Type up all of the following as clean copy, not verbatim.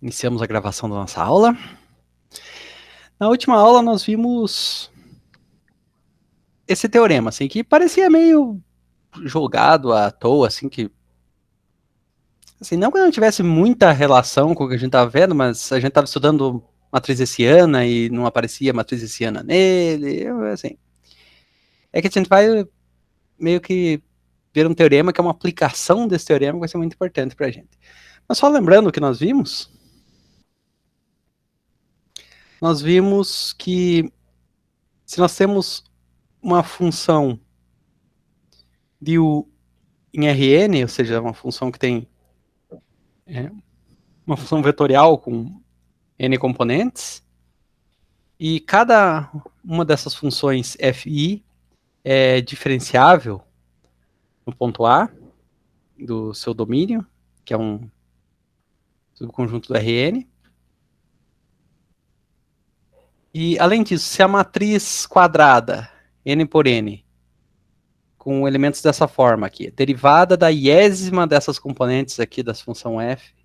Iniciamos a gravação da nossa aula. Na última aula nós vimos esse teorema, assim, que parecia meio jogado à toa, assim, que assim, não que não tivesse muita relação com o que a gente estava vendo, mas a gente estava estudando matriz hessiana e não aparecia matriz hessiana nele, assim. É que a gente vai meio que ver um teorema que é uma aplicação desse teorema que vai ser muito importante para a gente. Mas só lembrando o que nós vimos que se nós temos uma função de U em Rn, ou seja, uma função que tem uma função vetorial com n componentes, e cada uma dessas funções fi é diferenciável no ponto A do seu domínio, que é um subconjunto do Rn. E, além disso, se a matriz quadrada, n por n, com elementos dessa forma aqui, derivada da iésima dessas componentes aqui da função f,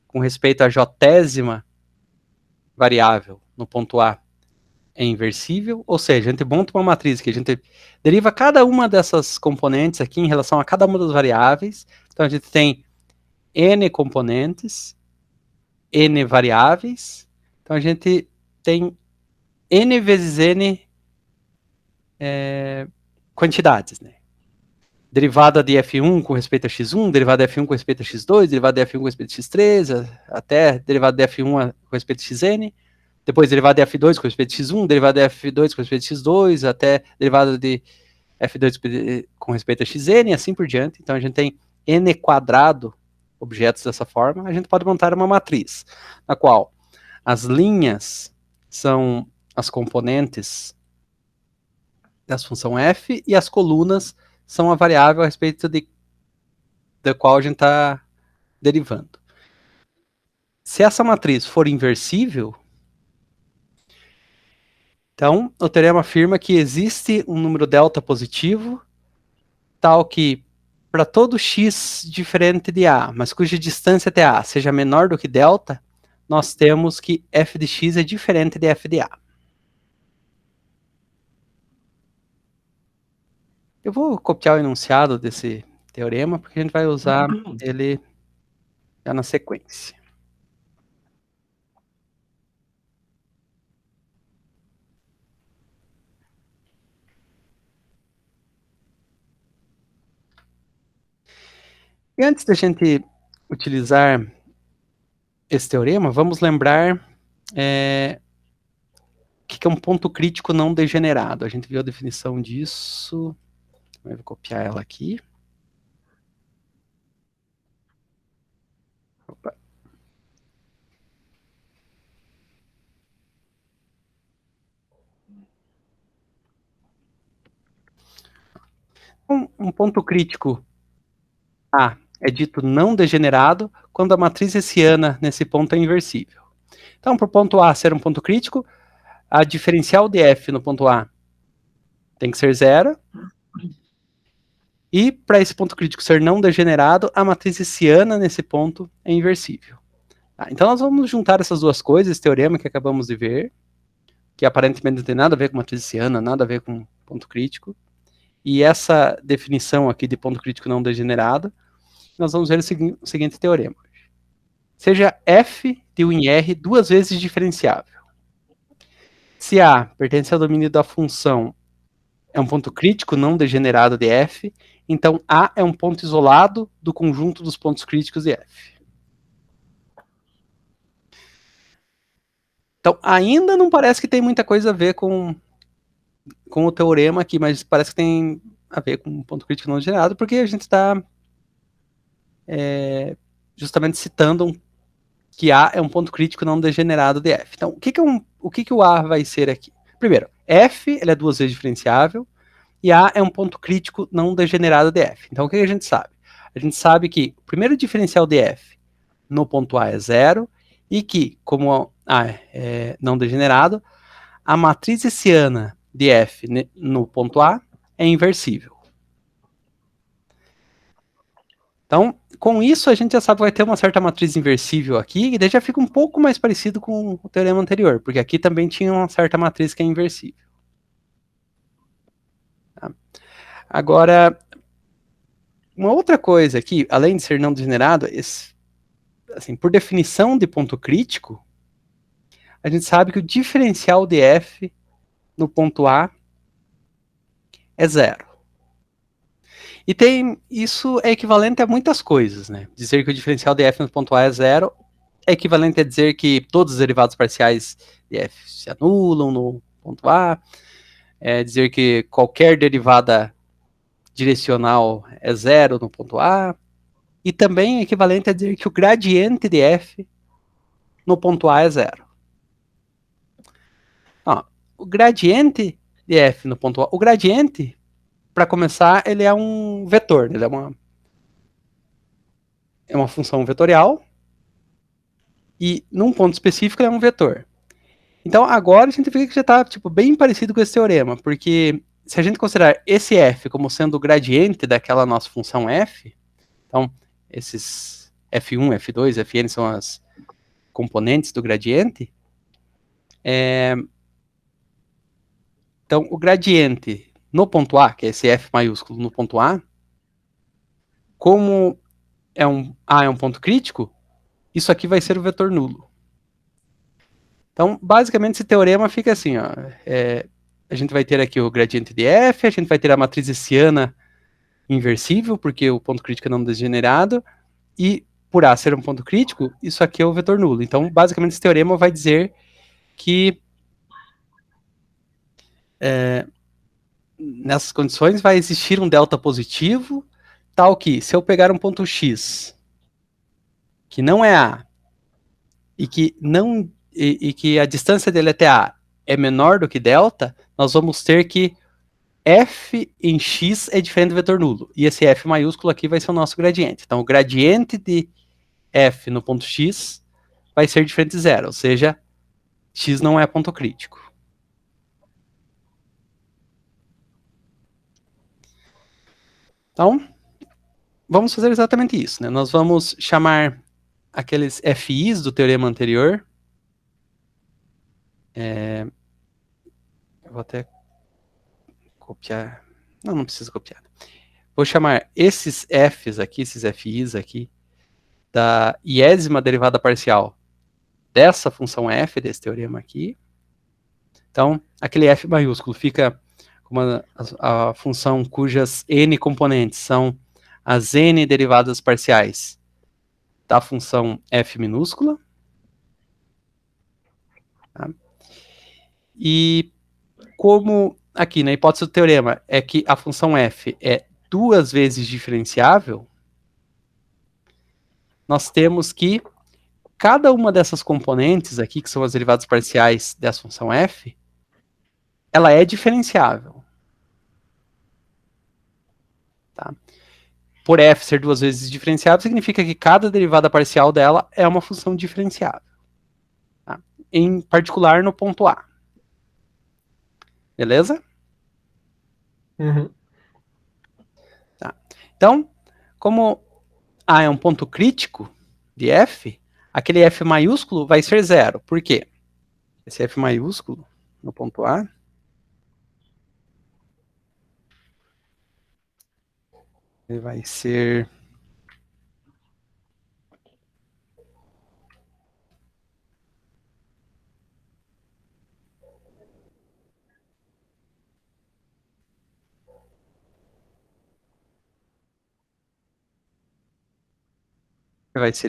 com respeito à jésima variável no ponto A, é inversível, ou seja, a gente monta uma matriz que a gente deriva cada uma dessas componentes aqui em relação a cada uma das variáveis. Então a gente tem n componentes, n variáveis, então a gente tem n vezes n quantidades, né? Derivada de f1 com respeito a x1, derivada de f1 com respeito a x2, derivada de f1 com respeito a x3, até derivada de f1 com respeito a xn, depois derivada de f2 com respeito a x1, derivada de f2 com respeito a x2, até derivada de f2 com respeito a xn, e assim por diante. Então a gente tem n quadrado objetos dessa forma. A gente pode montar uma matriz, na qual as linhas são as componentes da função f e as colunas são a variável a respeito da qual a gente está derivando. Se essa matriz for inversível, então o teorema afirma que existe um número delta positivo, tal que para todo x diferente de A, mas cuja distância até A seja menor do que delta, nós temos que f de x é diferente de f de A. Eu vou copiar o enunciado desse teorema, porque a gente vai usar ele já na sequência. E antes da gente utilizar esse teorema, vamos lembrar o que é um ponto crítico não degenerado. A gente viu a definição disso. Eu vou copiar ela aqui. Opa. Um ponto crítico A é dito não degenerado quando a matriz hessiana nesse ponto é inversível. Então, para o ponto A ser um ponto crítico, a diferencial de f no ponto A tem que ser zero. E para esse ponto crítico ser não degenerado, a matriz hessiana nesse ponto é inversível. Tá, então nós vamos juntar essas duas coisas, esse teorema que acabamos de ver, que aparentemente não tem nada a ver com matriz hessiana, nada a ver com ponto crítico, e essa definição aqui de ponto crítico não degenerado, nós vamos ver o seguinte teorema. Seja f de U em R duas vezes diferenciável. Se A pertence ao domínio da função é um ponto crítico não degenerado de f, então A é um ponto isolado do conjunto dos pontos críticos de f. Então, ainda não parece que tem muita coisa a ver com o teorema aqui, mas parece que tem a ver com um ponto crítico não degenerado, porque a gente está justamente citando que A é um ponto crítico não degenerado de f. Então, o que o A vai ser aqui? Primeiro, f ele é duas vezes diferenciável, e A é um ponto crítico não degenerado de f. Então, o que a gente sabe? A gente sabe que o primeiro diferencial de f no ponto A é zero, e que, como A é não degenerado, a matriz hessiana de f no ponto A é inversível. Então, com isso, a gente já sabe que vai ter uma certa matriz inversível aqui, e daí já fica um pouco mais parecido com o teorema anterior, porque aqui também tinha uma certa matriz que é inversível. Tá? Agora, uma outra coisa aqui, além de ser não degenerado, assim, por definição de ponto crítico, a gente sabe que o diferencial de f no ponto A é zero. E isso é equivalente a muitas coisas, né? Dizer que o diferencial de f no ponto A é zero é equivalente a dizer que todos os derivados parciais de f se anulam no ponto A, é dizer que qualquer derivada direcional é zero no ponto A, e também é equivalente a dizer que o gradiente de f no ponto A é zero. Ó, o gradiente de f no ponto A, o gradiente, para começar, ele é um vetor, ele é uma função vetorial, e num ponto específico ele é um vetor. Então agora a gente vê que já está tipo, bem parecido com esse teorema, porque se a gente considerar esse f como sendo o gradiente daquela nossa função f, então esses f1, f2, fn são as componentes do gradiente, então o gradiente no ponto A, que é esse f maiúsculo no ponto A, como A é um ponto crítico, isso aqui vai ser o vetor nulo. Então, basicamente, esse teorema fica assim, ó, a gente vai ter aqui o gradiente de f, a gente vai ter a matriz hessiana inversível, porque o ponto crítico é não degenerado, e por A ser um ponto crítico, isso aqui é o vetor nulo. Então, basicamente, esse teorema vai dizer que nessas condições vai existir um delta positivo, tal que, se eu pegar um ponto x, que não é A, e que a distância dele até A é menor do que delta, nós vamos ter que f em x é diferente do vetor nulo. E esse f maiúsculo aqui vai ser o nosso gradiente. Então, o gradiente de f no ponto x vai ser diferente de zero, ou seja, x não é ponto crítico. Então, vamos fazer exatamente isso, né? Nós vamos chamar aqueles FIs do teorema anterior. Eu vou até copiar. Não precisa copiar. Vou chamar esses Fs aqui, esses FIs aqui, da iésima derivada parcial dessa função f, desse teorema aqui. Então, aquele f maiúsculo fica como a função cujas n componentes são as n derivadas parciais da função f minúscula. Tá? E como aqui na hipótese do teorema é que a função f é duas vezes diferenciável, nós temos que cada uma dessas componentes aqui, que são as derivadas parciais dessa função f, ela é diferenciável. Tá? Por f ser duas vezes diferenciável, significa que cada derivada parcial dela é uma função diferenciável. Tá? Em particular no ponto A. Beleza? Uhum. Tá. Então, como A é um ponto crítico de f, aquele f maiúsculo vai ser zero. Por quê? Esse f maiúsculo no ponto A ele vai ser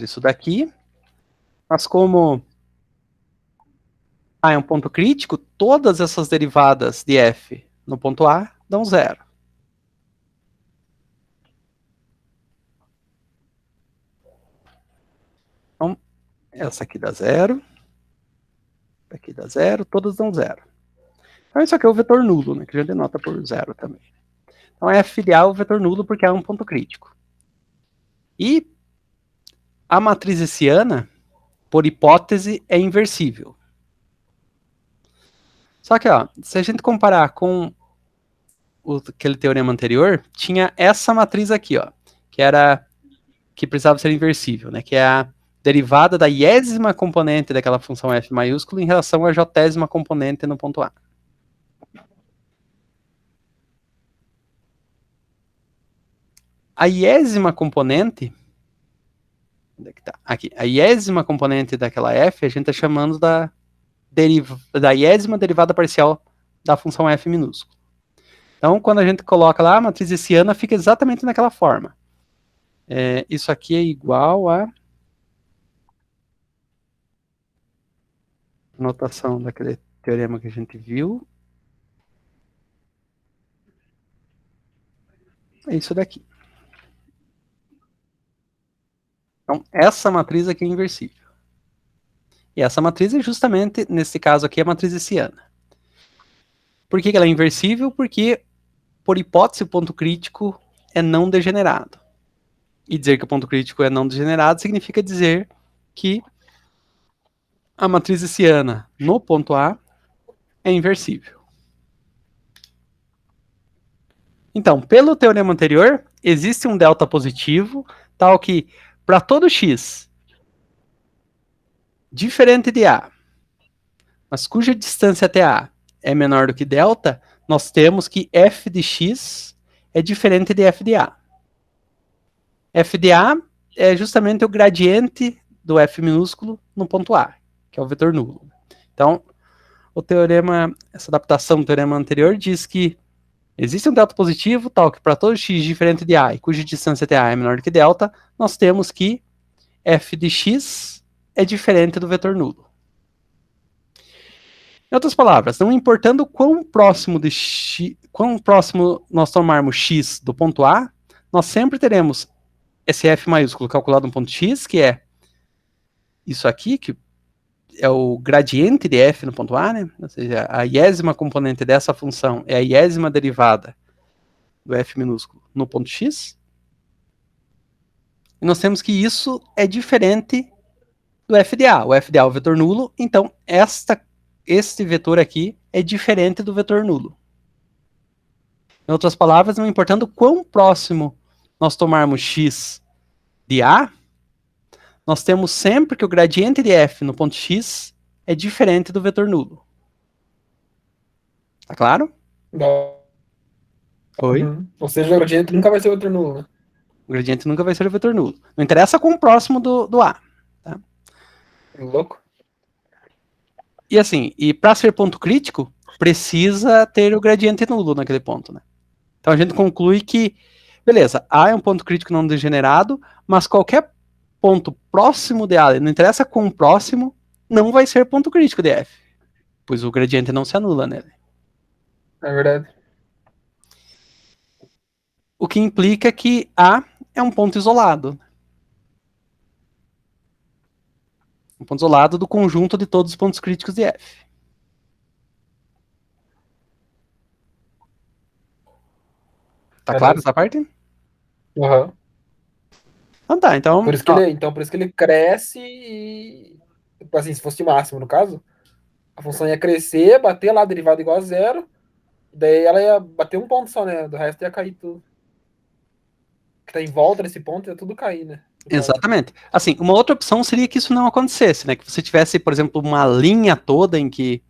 isso daqui. Mas como A é um ponto crítico, todas essas derivadas de f no ponto A dão zero. Então, essa aqui dá zero. Aqui dá zero, todas dão zero. Então, isso aqui é o vetor nulo, né, que já denota por zero também. Então, f filial é o vetor nulo porque é um ponto crítico. E a matriz hessiana, por hipótese, é inversível. Só que, ó, se a gente comparar com aquele teorema anterior, tinha essa matriz aqui, ó, que era que precisava ser inversível, né? Que é a derivada da iésima componente daquela função f maiúsculo em relação à jésima componente no ponto A. A iésima componente, onde é que tá? Aqui, a iésima componente daquela f, a gente está chamando da iésima derivada parcial da função f minúsculo. Então, quando a gente coloca lá, a matriz hessiana fica exatamente naquela forma. Isso aqui é igual a notação daquele teorema que a gente viu. É isso daqui. Então, essa matriz aqui é inversível. E essa matriz é justamente, nesse caso aqui, a matriz hessiana. Por que ela é inversível? Porque, por hipótese, o ponto crítico é não degenerado. E dizer que o ponto crítico é não degenerado significa dizer que a matriz hessiana no ponto A é inversível. Então, pelo teorema anterior, existe um delta positivo, tal que, para todo x diferente de A, mas cuja distância até A é menor do que delta, nós temos que f de x é diferente de f de A. F de A é justamente o gradiente do f minúsculo no ponto A, que é o vetor nulo. Então, o teorema, essa adaptação do teorema anterior diz que existe um delta positivo, tal que para todo x diferente de A e cuja distância até A é menor do que delta, nós temos que f de x é diferente do vetor nulo. Em outras palavras, não importando quão próximo nós tomarmos x do ponto A, nós sempre teremos esse f maiúsculo calculado no ponto x, que é isso aqui, que é o gradiente de f no ponto A, né? Ou seja, a iésima componente dessa função é a iésima derivada do f minúsculo no ponto x. E nós temos que isso é diferente do f de A. O f de A é o vetor nulo, então este vetor aqui é diferente do vetor nulo. Em outras palavras, não importando quão próximo nós tomarmos x de A, nós temos sempre que o gradiente de f no ponto x é diferente do vetor nulo. Tá claro? Não. Oi? Uhum. Ou seja, o gradiente nunca vai ser vetor nulo, né? O gradiente nunca vai ser o vetor nulo. Não interessa quão próximo do A. Tá? Louco. E assim, para ser ponto crítico, precisa ter o gradiente nulo naquele ponto, né? Então a gente conclui que, beleza, A é um ponto crítico não degenerado, mas qualquer ponto próximo de A, não interessa quão próximo, não vai ser ponto crítico de F, pois o gradiente não se anula nele. É verdade. O que implica que A é um ponto isolado. Um ponto isolado do conjunto de todos os pontos críticos de F. Tá claro essa parte? Uhum. Então tá, então... Por isso que ele cresce e... Assim, se fosse o máximo, no caso, a função ia crescer, bater lá a derivada igual a zero, daí ela ia bater um ponto só, né? Do resto ia cair tudo. O que tá em volta desse ponto ia tudo cair, né? Exatamente. Assim, uma outra opção seria que isso não acontecesse, né? Que você tivesse, por exemplo, uma linha toda em que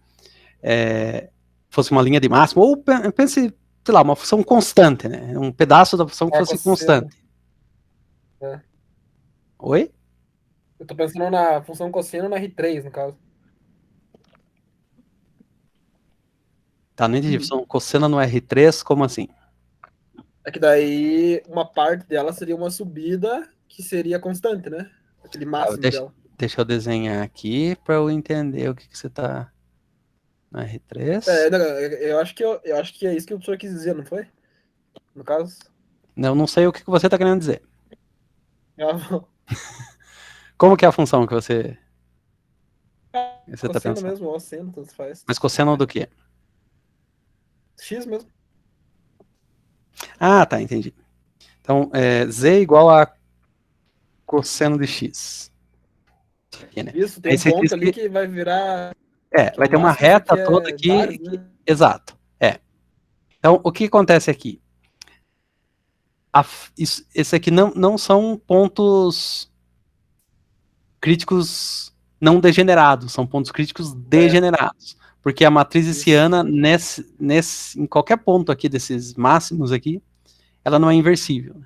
fosse uma linha de máximo, ou pense, sei lá, uma função constante, né? Um pedaço da função que fosse constante. É. Oi? Eu tô pensando na função cosseno na R3, no caso. Tá, não entendi. Função cosseno no R3, como assim? É que daí uma parte dela seria uma subida que seria constante, né? Aquele máximo dela. Deixa eu desenhar aqui para eu entender o que você tá no R3. Eu acho que é isso que o professor quis dizer, não foi? No caso. Eu não sei o que você tá querendo dizer. Ah, Como que é a função que você tá cosseno pensando? mesmo, ou seno, tanto faz. Mas cosseno do quê? X mesmo. Ah, tá, entendi. Então, Z igual a cosseno de X. Aqui, né? Isso, tem um ponto ali que vai virar... vai ter uma reta toda aqui. Vários, né? Exato. Então, o que acontece aqui? esse aqui não são pontos críticos não degenerados, são pontos críticos degenerados. Porque a matriz hessiana, em qualquer ponto aqui desses máximos aqui, ela não é inversível.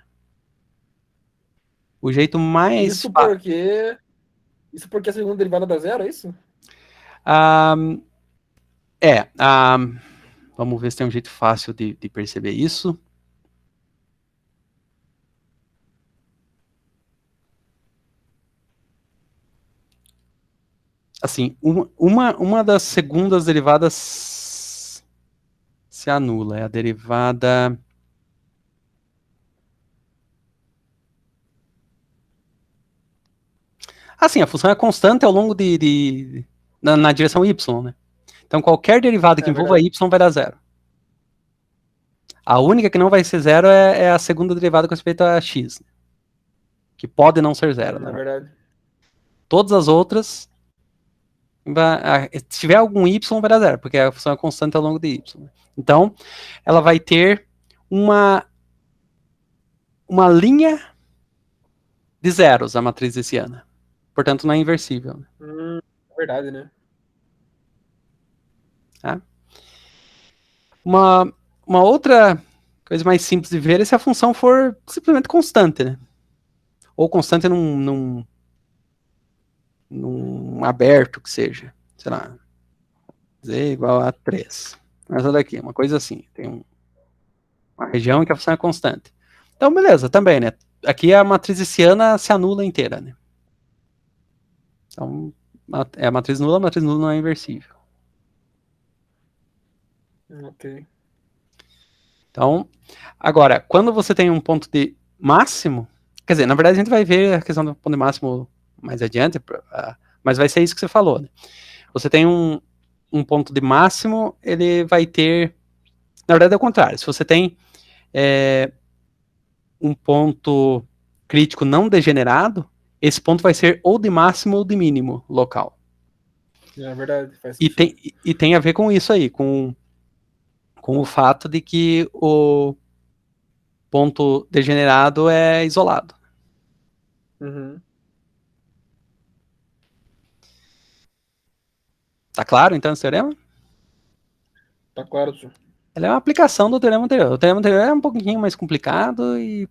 O jeito mais... Isso porque a segunda derivada dá zero, é isso? Vamos ver se tem um jeito fácil de perceber isso. Assim, uma das segundas derivadas se anula, é a derivada... Assim, a função é constante ao longo na direção y, né? Então, qualquer derivada que envolva y vai dar zero. A única que não vai ser zero é a segunda derivada com respeito a x, que pode não ser zero, né? Verdade. Todas as outras, se tiver algum y, vai dar zero, porque a função é constante ao longo de y. Então, ela vai ter uma linha de zeros, a matriz hessiana. Portanto, não é inversível. Né? Verdade, né? Tá? Uma outra coisa mais simples de ver é se a função for simplesmente constante, né? Ou constante num aberto que seja. Sei lá. Z igual a 3. Essa daqui, uma coisa assim. Tem uma região em que a função é constante. Então, beleza, também, né? Aqui a matriz hessiana se anula inteira, né? Então, é a matriz nula não é inversível. Ok. Então, agora, quando você tem um ponto de máximo, quer dizer, na verdade a gente vai ver a questão do ponto de máximo mais adiante, mas vai ser isso que você falou, né? Você tem um ponto de máximo, ele vai ter, na verdade é o contrário, se você tem um ponto crítico não degenerado, esse ponto vai ser ou de máximo ou de mínimo local. É verdade, faz sentido. E tem a ver com isso aí, com o fato de que o ponto degenerado é isolado. Uhum. Tá claro, então, esse teorema? Tá claro, tio. Ela é uma aplicação do teorema anterior. O teorema anterior é um pouquinho mais complicado e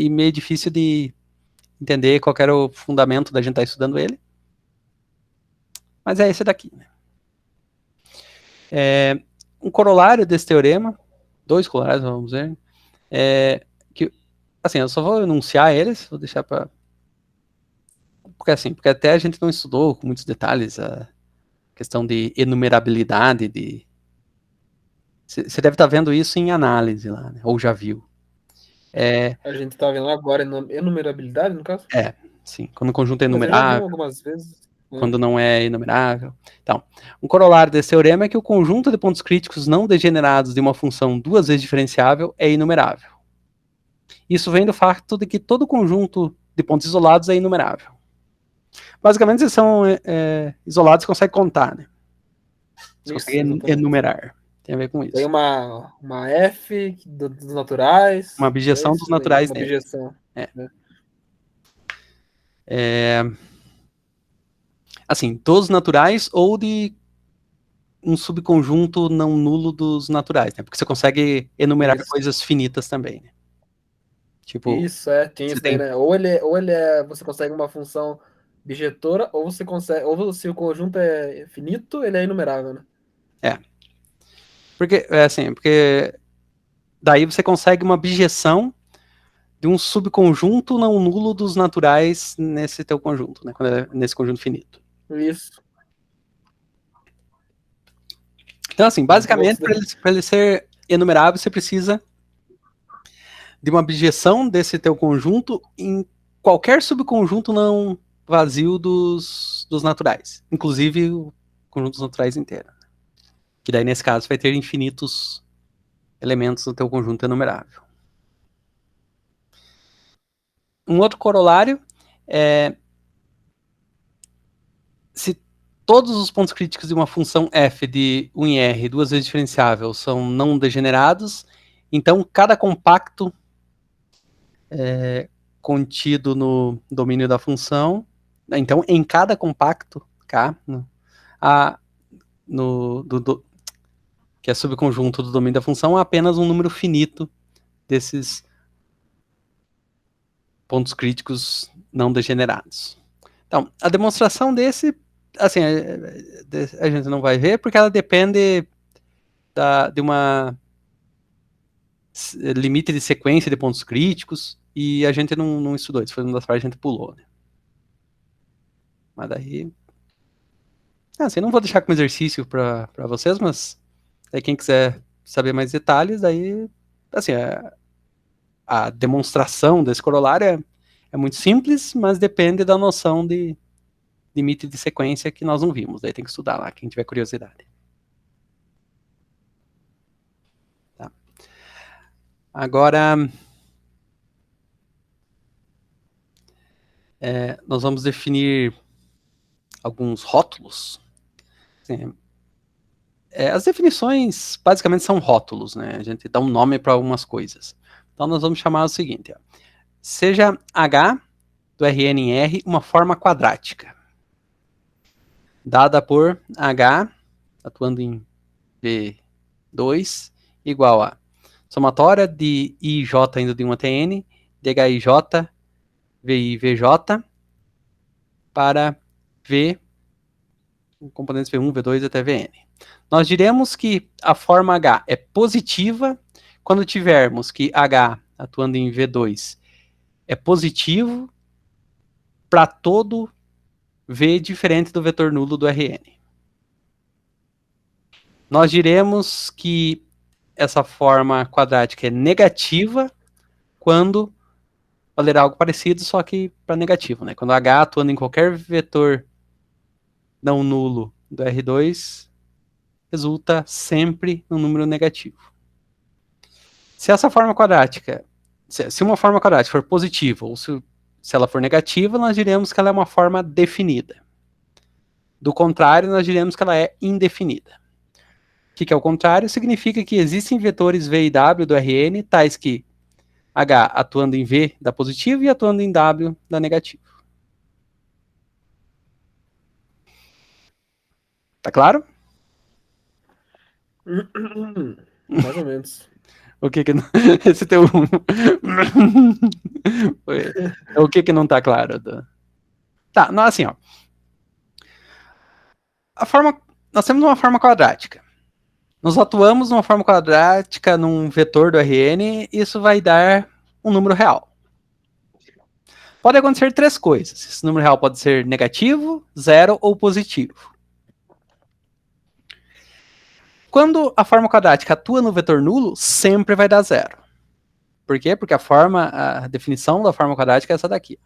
meio difícil de entender qual era o fundamento da gente estar estudando ele. Mas é esse daqui. Né? Um corolário desse teorema, 2 corolários, vamos dizer, que, assim, eu só vou enunciar eles, vou deixar para... Porque até a gente não estudou com muitos detalhes a questão de enumerabilidade, Você deve estar vendo isso em análise lá, né? Ou já viu. A gente tá vendo agora enumerabilidade, no caso? Sim. Quando o conjunto é enumerável. Mas eu já vi enumerável. algumas vezes. Quando não é enumerável. Então, um corolário desse teorema é que o conjunto de pontos críticos não degenerados de uma função 2 vezes diferenciável é inumerável. Isso vem do fato de que todo conjunto de pontos isolados é inumerável. Basicamente, eles são isolados e consegue contar, né? Você consegue enumerar. Tem a ver com isso. Tem uma F dos naturais. Uma abjeção dos naturais. Uma abjeção. Assim, dos naturais ou de um subconjunto não nulo dos naturais, né? Porque você consegue enumerar coisas finitas também, né? Tipo, isso, tem isso daí, né? Ou ele é, você consegue uma função bijetora, ou você consegue, ou se o conjunto é finito, ele é inumerável, né? Porque daí você consegue uma bijeção de um subconjunto não nulo dos naturais nesse teu conjunto, né? Nesse conjunto finito. Isso. Então, assim, basicamente, para ele ser enumerável, você precisa de uma bijeção desse teu conjunto em qualquer subconjunto não vazio dos naturais, inclusive o conjunto dos naturais inteiro. Que daí, nesse caso, vai ter infinitos elementos no teu conjunto enumerável. Um outro corolário é se todos os pontos críticos de uma função f de 1 em R 2 vezes diferenciável são não degenerados, então cada compacto contido no domínio da função. Então, em cada compacto K, que é subconjunto do domínio da função, há apenas um número finito desses pontos críticos não degenerados. Então, a demonstração desse, assim, a gente não vai ver, porque ela depende de uma limite de sequência de pontos críticos, e a gente não estudou, isso foi uma das partes que a gente pulou, né? Mas daí... Assim, não vou deixar como exercício para vocês, mas aí quem quiser saber mais detalhes, daí, assim, a demonstração desse corolário é muito simples, mas depende da noção de limite de sequência que nós não vimos. Daí tem que estudar lá, quem tiver curiosidade. Tá. Agora, nós vamos definir alguns rótulos. Assim, as definições basicamente são rótulos, né? A gente dá um nome para algumas coisas. Então nós vamos chamar o seguinte, ó. Seja H do Rn em R uma forma quadrática, dada por H, atuando em V2, igual a somatória de IJ indo de 1 até N, de HIJ, VI, VJ, para V, componentes V1, V2 até Vn. Nós diremos que a forma H é positiva quando tivermos que H, atuando em V2, é positivo para todo V diferente do vetor nulo do Rn. Nós diremos que essa forma quadrática é negativa quando valerá algo parecido, só que para negativo, né? Quando H atuando em qualquer vetor não nulo do R2 resulta sempre no número negativo. Se essa forma quadrática, se uma forma quadrática for positiva ou se ela for negativa, nós diremos que ela é uma forma definida. Do contrário, nós diremos que ela é indefinida. O que é o contrário? Significa que existem vetores V e W do Rn, tais que H atuando em V dá positivo e atuando em W dá negativo. Tá claro? Mais ou menos. O que não... Esse teu... o que não tá claro? Tá, não, assim, ó. Nós temos uma forma quadrática. Nós atuamos numa forma quadrática num vetor do Rn, isso vai dar um número real. Pode acontecer três coisas. Esse número real pode ser negativo, zero ou positivo. Quando a forma quadrática atua no vetor nulo, sempre vai dar zero. Por quê? Porque a definição da forma quadrática é essa daqui.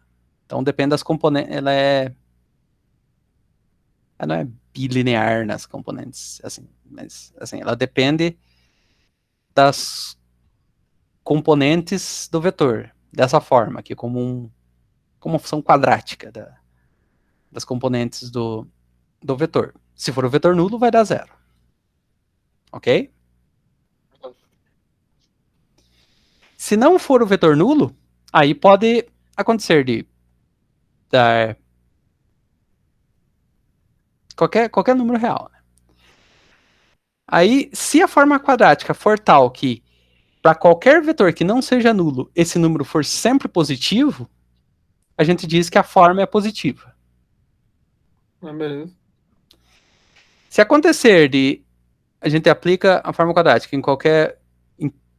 Então depende das componentes, ela não é bilinear nas componentes, assim, mas assim, ela depende das componentes do vetor, dessa forma aqui, como uma função quadrática das componentes do vetor. Se for o vetor nulo, vai dar zero. Ok? Se não for o vetor nulo, aí pode acontecer de dar qualquer número real. Né? Aí, se a forma quadrática for tal que, para qualquer vetor que não seja nulo, esse número for sempre positivo, a gente diz que a forma é positiva. Beleza. Se acontecer de a gente aplica a forma quadrática em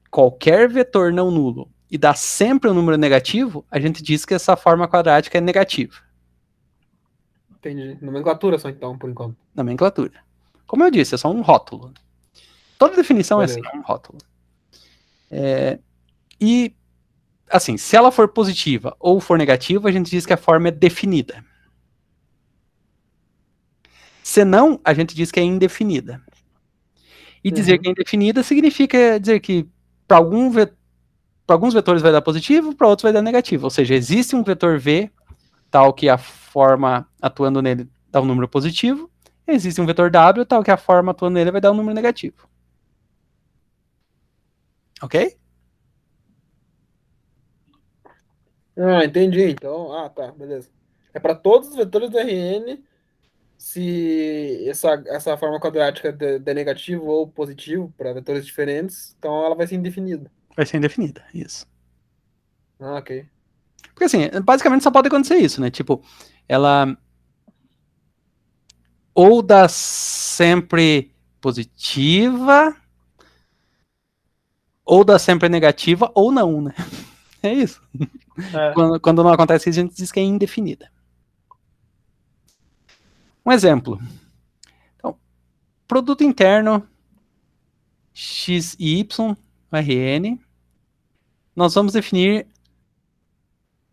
qualquer vetor não nulo e dá sempre um número negativo, a gente diz que essa forma quadrática é negativa. Entendi. Nomenclatura só então, por enquanto. Nomenclatura. Como eu disse, é só um rótulo. Toda definição Beleza. é assim, é um rótulo. E, assim, se ela for positiva ou for negativa, a gente diz que a forma é definida. Se não, a gente diz que é indefinida. E dizer que é indefinida significa dizer que para alguns vetores vai dar positivo, para outros vai dar negativo. Ou seja, existe um vetor V, tal que a forma atuando nele dá um número positivo, existe um vetor W, tal que a forma atuando nele vai dar um número negativo. Ok? Ah, entendi. Então, tá, beleza. É para todos os vetores do Rn, se essa forma quadrática der negativo ou positivo para vetores diferentes, então ela vai ser indefinida. Vai ser indefinida, isso. Ah, ok. Porque assim, basicamente só pode acontecer isso, né? Tipo, ela ou dá sempre positiva, ou dá sempre negativa, ou não, né? É isso. É. Quando não acontece isso, a gente diz que é indefinida. Um exemplo. Então, produto interno x e y, Rn. Nós vamos definir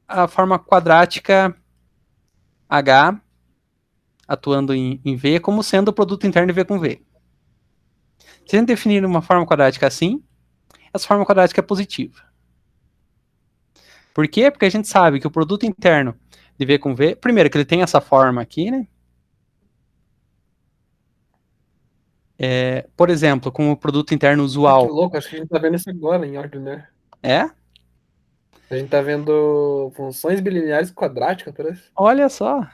a forma quadrática H atuando em V como sendo o produto interno de V com V. Se a gente definir uma forma quadrática assim, essa forma quadrática é positiva. Por quê? Porque a gente sabe que o produto interno de V com V, primeiro que ele tem essa forma aqui, né? Por exemplo, com o produto interno Ah, que usual. louco, acho que a gente tá vendo isso agora em Ordinary. É? A gente tá vendo funções bilineares quadráticas, parece. Olha só.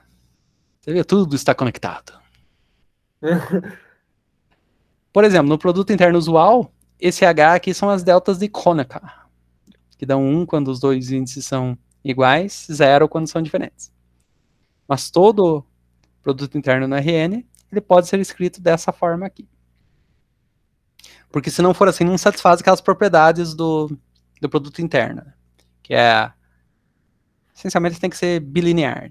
Você vê, tudo está conectado. Por exemplo, no produto interno usual, esse H aqui são as deltas de Kronecker, que dão 1 quando os dois índices são iguais, 0 quando são diferentes. Mas todo produto interno no Rn, ele pode ser escrito dessa forma aqui. Porque se não for assim, não satisfaz aquelas propriedades do produto interno, que é, essencialmente tem que ser bilinear.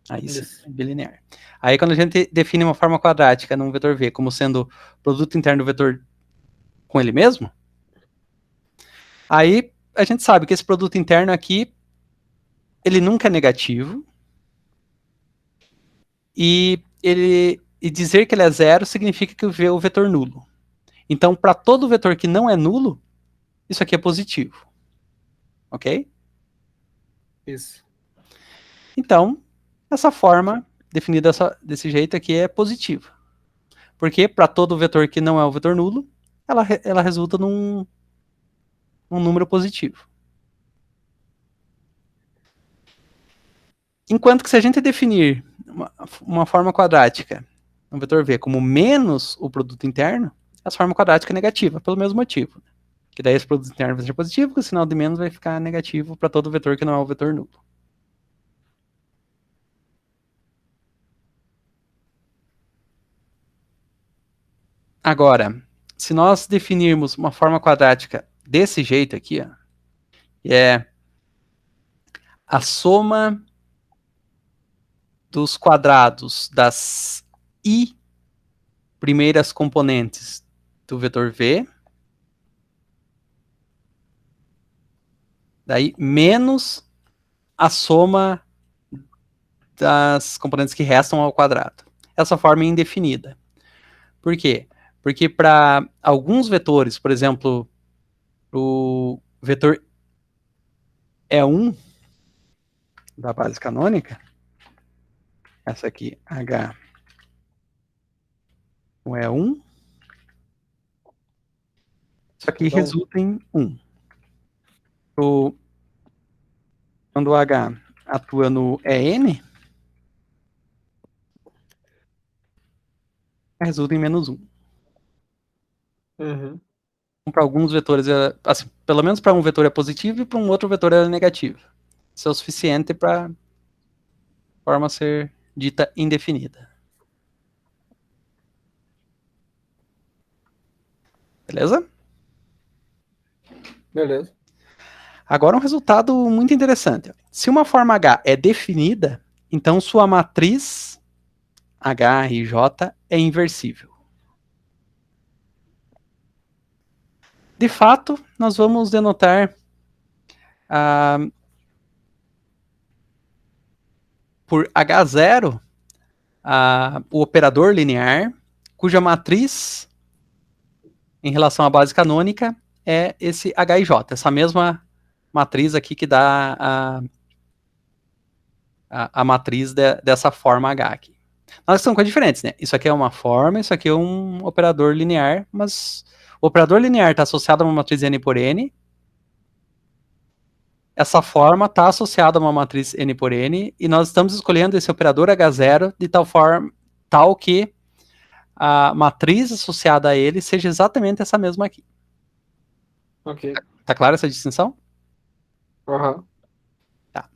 Aí sim, Isso. bilinear. Aí quando a gente define uma forma quadrática num vetor V como sendo produto interno do vetor com ele mesmo, aí a gente sabe que esse produto interno aqui, ele nunca é negativo, e dizer que ele é zero significa que o V é o vetor nulo. Então, para todo vetor que não é nulo, isso aqui é positivo. Ok? Isso. Então, essa forma, definida desse jeito aqui, é positiva. Porque para todo vetor que não é o vetor nulo, ela resulta num número positivo. Enquanto que se a gente definir uma forma quadrática, um vetor V, como menos o produto interno, essa forma quadrática é negativa, pelo mesmo motivo. Que daí esse produto interno vai ser positivo, porque o sinal de menos vai ficar negativo para todo vetor que não é o vetor nulo. Agora, se nós definirmos uma forma quadrática desse jeito aqui, ó, que é a soma dos quadrados das i primeiras componentes do vetor V, daí menos a soma das componentes que restam ao quadrado. Essa forma é indefinida. Por quê? Porque para alguns vetores, por exemplo, o vetor E1 da base canônica, essa aqui, H, o E1, isso aqui Então, resulta em 1. Quando o H atua no EN, resulta em menos 1. uhum. Para alguns vetores, assim, pelo menos para um vetor é positivo e para um outro vetor é negativo. Isso é o suficiente para a forma ser dita indefinida. Beleza? Beleza. Agora um resultado muito interessante. Se uma forma H é definida, então sua matriz H e J é inversível. De fato, nós vamos denotar por H0 o operador linear, cuja matriz em relação à base canônica é esse H e J, essa mesma matriz aqui que dá a matriz dessa forma H aqui. Elas são coisas diferentes, né? Isso aqui é uma forma, isso aqui é um operador linear, mas o operador linear está associado a uma matriz N por N. essa forma está associada a uma matriz n por n, e nós estamos escolhendo esse operador H0 de tal que a matriz associada a ele seja exatamente essa mesma aqui. Ok. Tá clara essa distinção? Aham. Tá.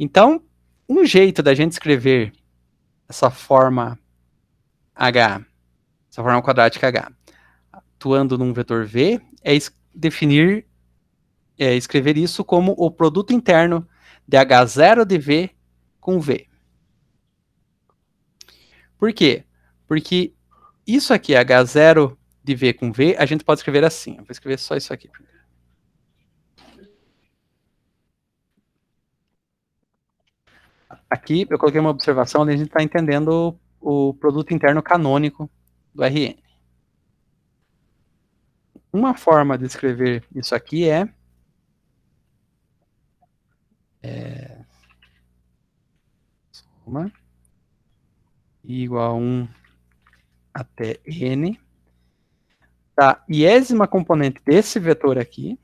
Então, um jeito da gente escrever essa forma H, essa forma quadrática H, atuando num vetor V, é escrever isso como o produto interno de H0 de V com V. Por quê? Porque isso aqui, H0 de V com V, a gente pode escrever assim. Eu vou escrever só isso aqui. Aqui eu coloquei uma observação onde a gente está entendendo o produto interno canônico do Rn. Uma forma de escrever isso aqui é soma igual a 1 até n da iésima componente desse vetor aqui.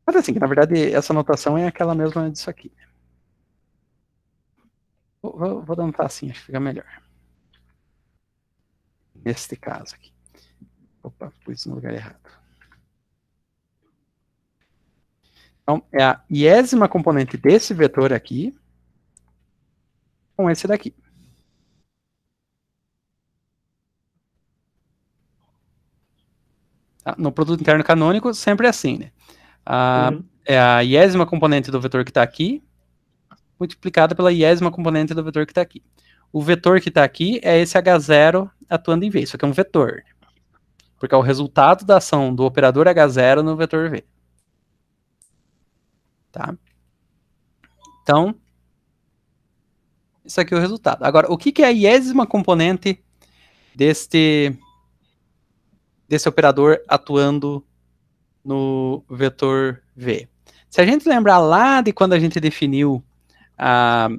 Mas assim, que na verdade essa notação é aquela mesma disso aqui. Vou anotar assim, acho que fica melhor. Neste caso aqui. Opa, pus no lugar errado. Então, é a iésima componente desse vetor aqui com esse daqui. Tá? No produto interno canônico, sempre é assim, né? É a iésima componente do vetor que está aqui, multiplicada pela iésima componente do vetor que está aqui. O vetor que está aqui é esse H0 atuando em V. Isso aqui é um vetor. Porque é o resultado da ação do operador H0 no vetor V. Tá? Então, isso aqui é o resultado. Agora, o que é a iésima componente desse operador atuando no vetor V? Se a gente lembrar lá de quando a gente definiu a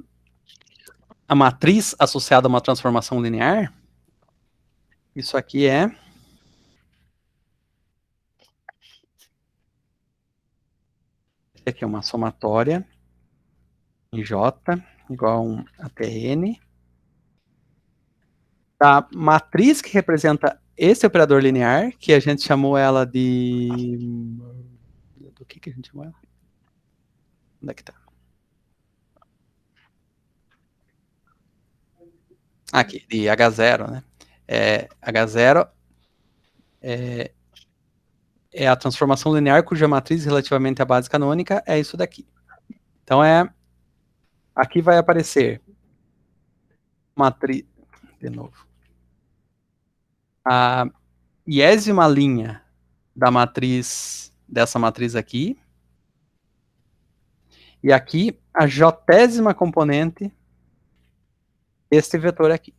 matriz associada a uma transformação linear, isso aqui é uma somatória em J igual a 1 até N da matriz que representa esse operador linear, que a gente chamou ela de... Do que a gente chamou ela? Onde é que tá? Aqui, de H0, né? H0 é a transformação linear cuja matriz relativamente à base canônica é isso daqui. Então, aqui vai aparecer matriz... De novo. A iésima linha da matriz, dessa matriz aqui. E aqui, a jésima componente deste vetor aqui.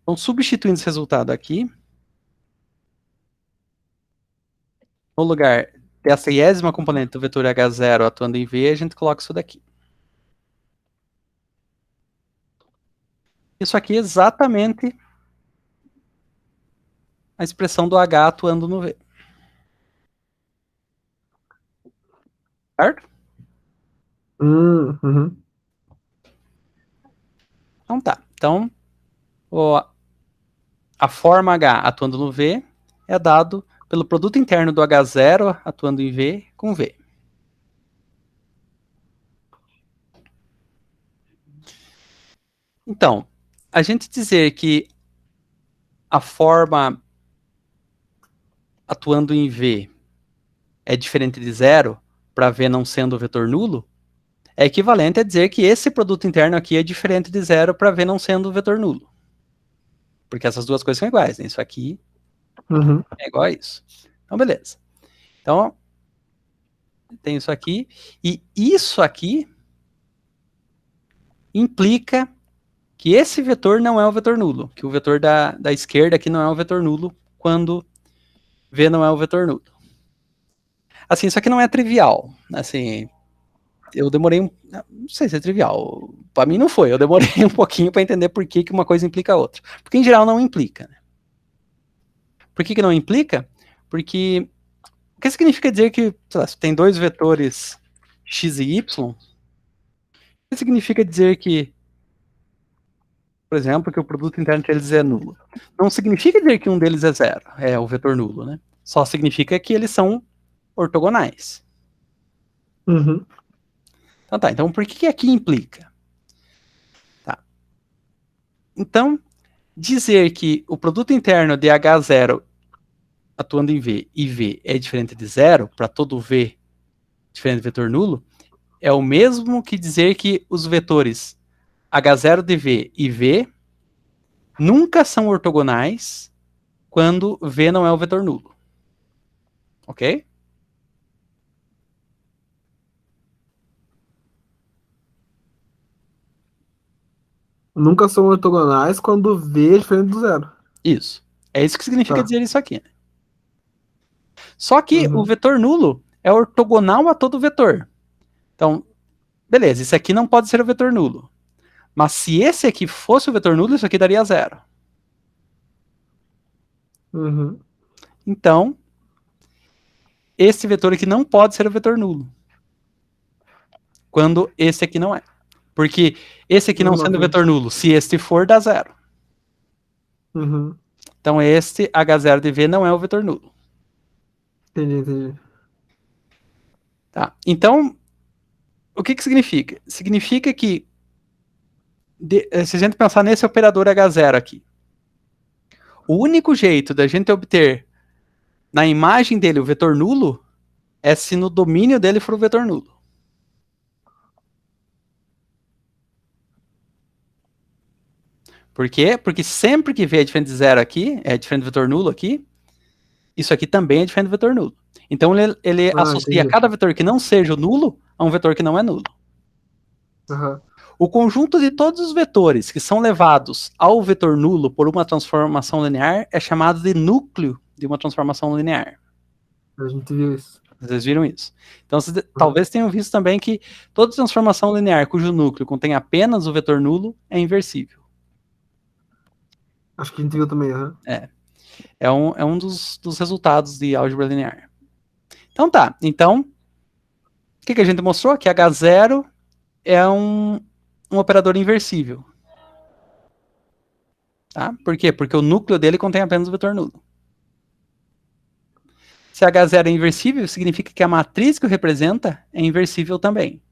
Então, substituindo esse resultado aqui, no lugar dessa iésima componente do vetor H0 atuando em V, a gente coloca isso daqui. Isso aqui é exatamente a expressão do H atuando no V. Certo? Então tá. Então, a forma H atuando no V é dado pelo produto interno do H0 atuando em V com V. Então, a gente dizer que a forma atuando em V é diferente de zero, para V não sendo vetor nulo, é equivalente a dizer que esse produto interno aqui é diferente de zero para V não sendo vetor nulo. Porque essas duas coisas são iguais, né? Isso aqui é igual a isso. Então, beleza. Então, tem isso aqui. E isso aqui implica que esse vetor não é um vetor nulo. Que o vetor da esquerda aqui não é um vetor nulo quando V não é um vetor nulo. Assim, isso aqui não é trivial. Assim, eu demorei não sei se é trivial. Para mim não foi. Eu demorei um pouquinho para entender por que uma coisa implica a outra. Porque em geral não implica. Né? Por que não implica? Porque O que significa dizer que, sei lá, se tem dois vetores x e y, o que significa dizer que, por exemplo, que o produto interno entre eles é nulo? Não significa dizer que um deles é zero, é o vetor nulo, né? Só significa que eles são ortogonais. Uhum. Então tá, então por que aqui implica? Tá. Então, dizer que o produto interno de H0 atuando em V e V é diferente de zero, para todo V diferente de vetor nulo, é o mesmo que dizer que os vetores H0 de V e V nunca são ortogonais quando V não é o vetor nulo. Ok? Nunca são ortogonais quando V é diferente do zero. Isso. É isso que significa Tá. dizer isso aqui. Só que o Uhum. vetor nulo é ortogonal a todo vetor. Então, beleza, isso aqui não pode ser o vetor nulo. Mas se esse aqui fosse o vetor nulo, isso aqui daria zero. Uhum. Então, esse vetor aqui não pode ser o vetor nulo. Quando esse aqui não é. Porque esse aqui não sendo Ok. vetor nulo, se este for, dá zero. Uhum. Então, este H0 de V não é o vetor nulo. Entendi. Tá? Então, o que significa? Significa que, se a gente pensar nesse operador H0 aqui, o único jeito da gente obter na imagem dele o vetor nulo é se no domínio dele for o vetor nulo. Por quê? Porque sempre que V é diferente de zero aqui, é diferente do vetor nulo aqui, isso aqui também é diferente do vetor nulo. Então ele associa Entendi. cada vetor que não seja o nulo a um vetor que não é nulo. Uhum. O conjunto de todos os vetores que são levados ao vetor nulo por uma transformação linear é chamado de núcleo de uma transformação linear. A gente viu isso. Vocês viram isso? Então, vocês talvez tenham visto também que toda transformação linear cujo núcleo contém apenas o vetor nulo é inversível. Acho que a gente viu também. Uhum. É um dos resultados de álgebra linear. Então tá. Então, o que a gente mostrou? Que H0 é um operador inversível. Tá? Por quê? Porque o núcleo dele contém apenas o vetor nulo. Se H0 é inversível, significa que a matriz que o representa é inversível também.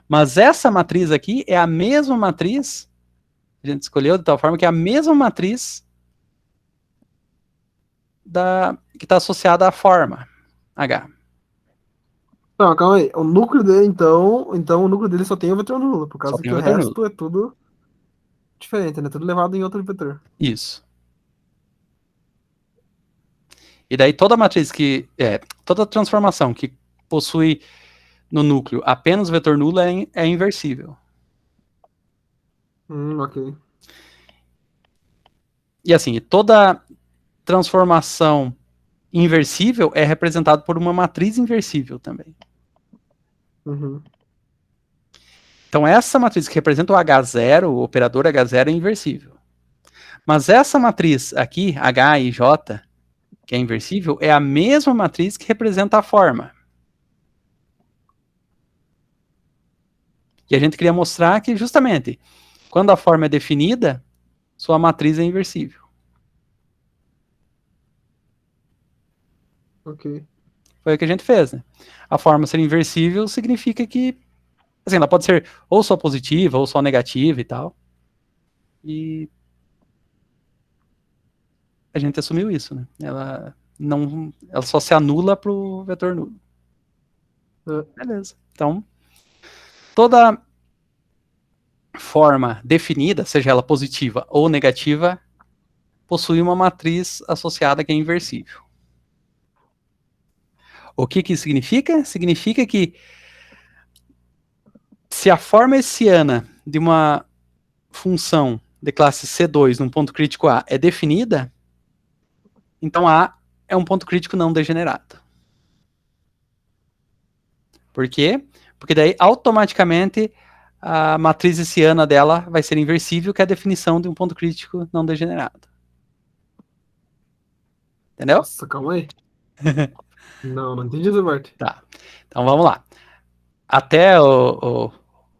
Mas essa matriz aqui é a mesma matriz, a gente escolheu de tal forma que é a mesma matriz que está associada à forma H. Não, calma aí. O núcleo dele, então o núcleo dele só tem o vetor nulo, por Só causa tem que o o vetor nulo. resto é tudo diferente, né? Tudo levado em outro vetor. Isso. E daí toda matriz toda transformação que possui no núcleo apenas o vetor nulo é inversível. Ok. E assim, toda transformação inversível é representada por uma matriz inversível também. Uhum. Então essa matriz que representa o H0, o operador H0 é inversível. Mas essa matriz aqui, H e J, que é inversível, é a mesma matriz que representa a forma. E a gente queria mostrar que, justamente, quando a forma é definida, sua matriz é inversível. Ok. Foi o que a gente fez, né? A forma ser inversível significa que, assim, ela pode ser ou só positiva ou só negativa e tal. E a gente assumiu isso, né? Ela só se anula pro vetor nulo. Beleza. Então, toda forma definida, seja ela positiva ou negativa, possui uma matriz associada que é inversível. O que isso significa? Significa que se a forma hessiana de uma função de classe C2 num ponto crítico A é definida, então A é um ponto crítico não degenerado. Por quê? Porque daí automaticamente a matriz hessiana dela vai ser inversível, que é a definição de um ponto crítico não degenerado. Entendeu? Nossa, calma aí. Não entendi essa parte. Tá. Então vamos lá. Até a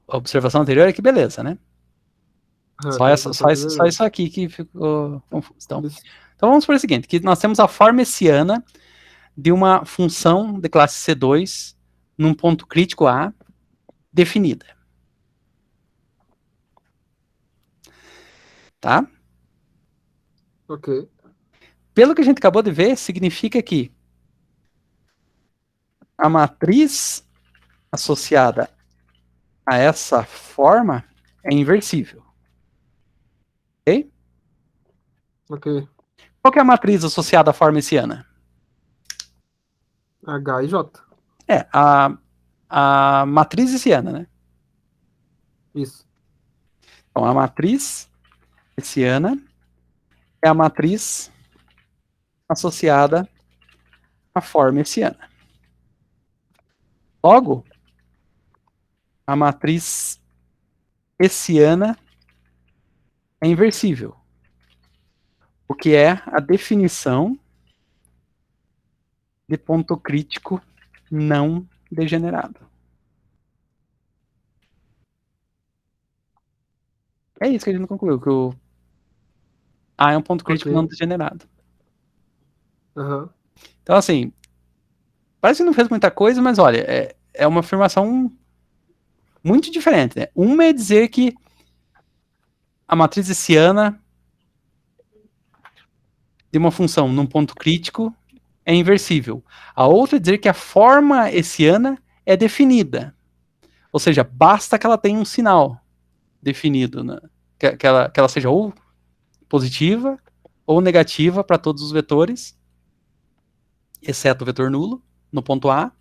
observação anterior é que beleza, né? Só isso aqui que ficou confuso. Então vamos por o seguinte, que nós temos a forma hessiana de uma função de classe C2 num ponto crítico A definida. Tá? Ok. Pelo que a gente acabou de ver, significa que a matriz associada a essa forma é inversível. Ok? Ok. Qual que é a matriz associada à forma hessiana? H e J. É, a matriz hessiana, né? Isso. Então, a matriz hessiana é a matriz associada à forma hessiana. Logo, a matriz hessiana é inversível, o que é a definição de ponto crítico não degenerado. É isso que a gente concluiu, que o A é um ponto crítico não degenerado. Uhum. Então, assim, parece que não fez muita coisa, mas olha, é uma afirmação muito diferente, né? Uma é dizer que a matriz hessiana de uma função num ponto crítico é inversível. A outra é dizer que a forma hessiana é definida. Ou seja, basta que ela tenha um sinal definido, né? que ela seja ou positiva ou negativa para todos os vetores, exceto o vetor nulo, no ponto A.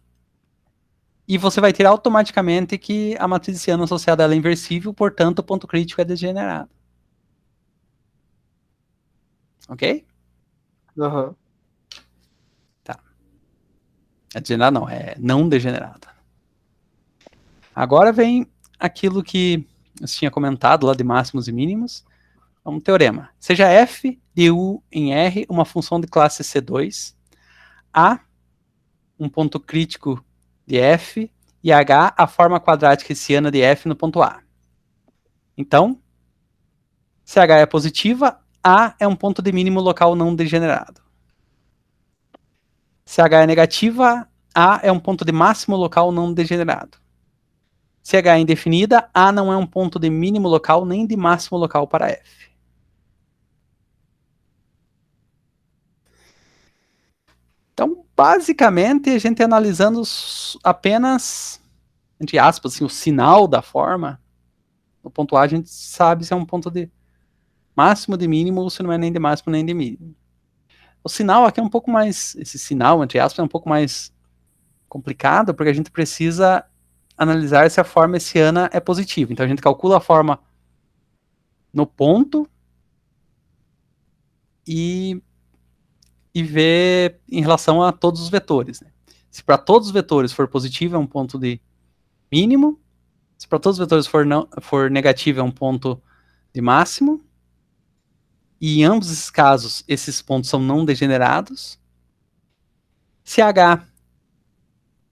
E você vai ter automaticamente que a matriz hessiana associada a ela é inversível, portanto, o ponto crítico é degenerado. Ok? Uhum. Tá. É degenerado não, é não degenerado. Agora vem aquilo que eu tinha comentado lá de máximos e mínimos. É um teorema. Seja f de u em R uma função de classe C2, A um ponto crítico de f e H a forma quadrática hessiana de f no ponto A. Então, se H é positiva, A é um ponto de mínimo local não degenerado. Se H é negativa, A é um ponto de máximo local não degenerado. Se H é indefinida, A não é um ponto de mínimo local nem de máximo local para F. Então, basicamente, a gente analisando apenas, entre aspas, assim, o sinal da forma, no ponto A a gente sabe se é um ponto de máximo, de mínimo, ou se não é nem de máximo nem de mínimo. O sinal aqui é um pouco mais, esse sinal, entre aspas, é um pouco mais complicado, porque a gente precisa analisar se a forma hessiana é positiva. Então a gente calcula a forma no ponto e vê em relação a todos os vetores. Né? Se para todos os vetores for positivo, é um ponto de mínimo. Se para todos os vetores for negativo, é um ponto de máximo. E em ambos esses casos, esses pontos são não degenerados. Se H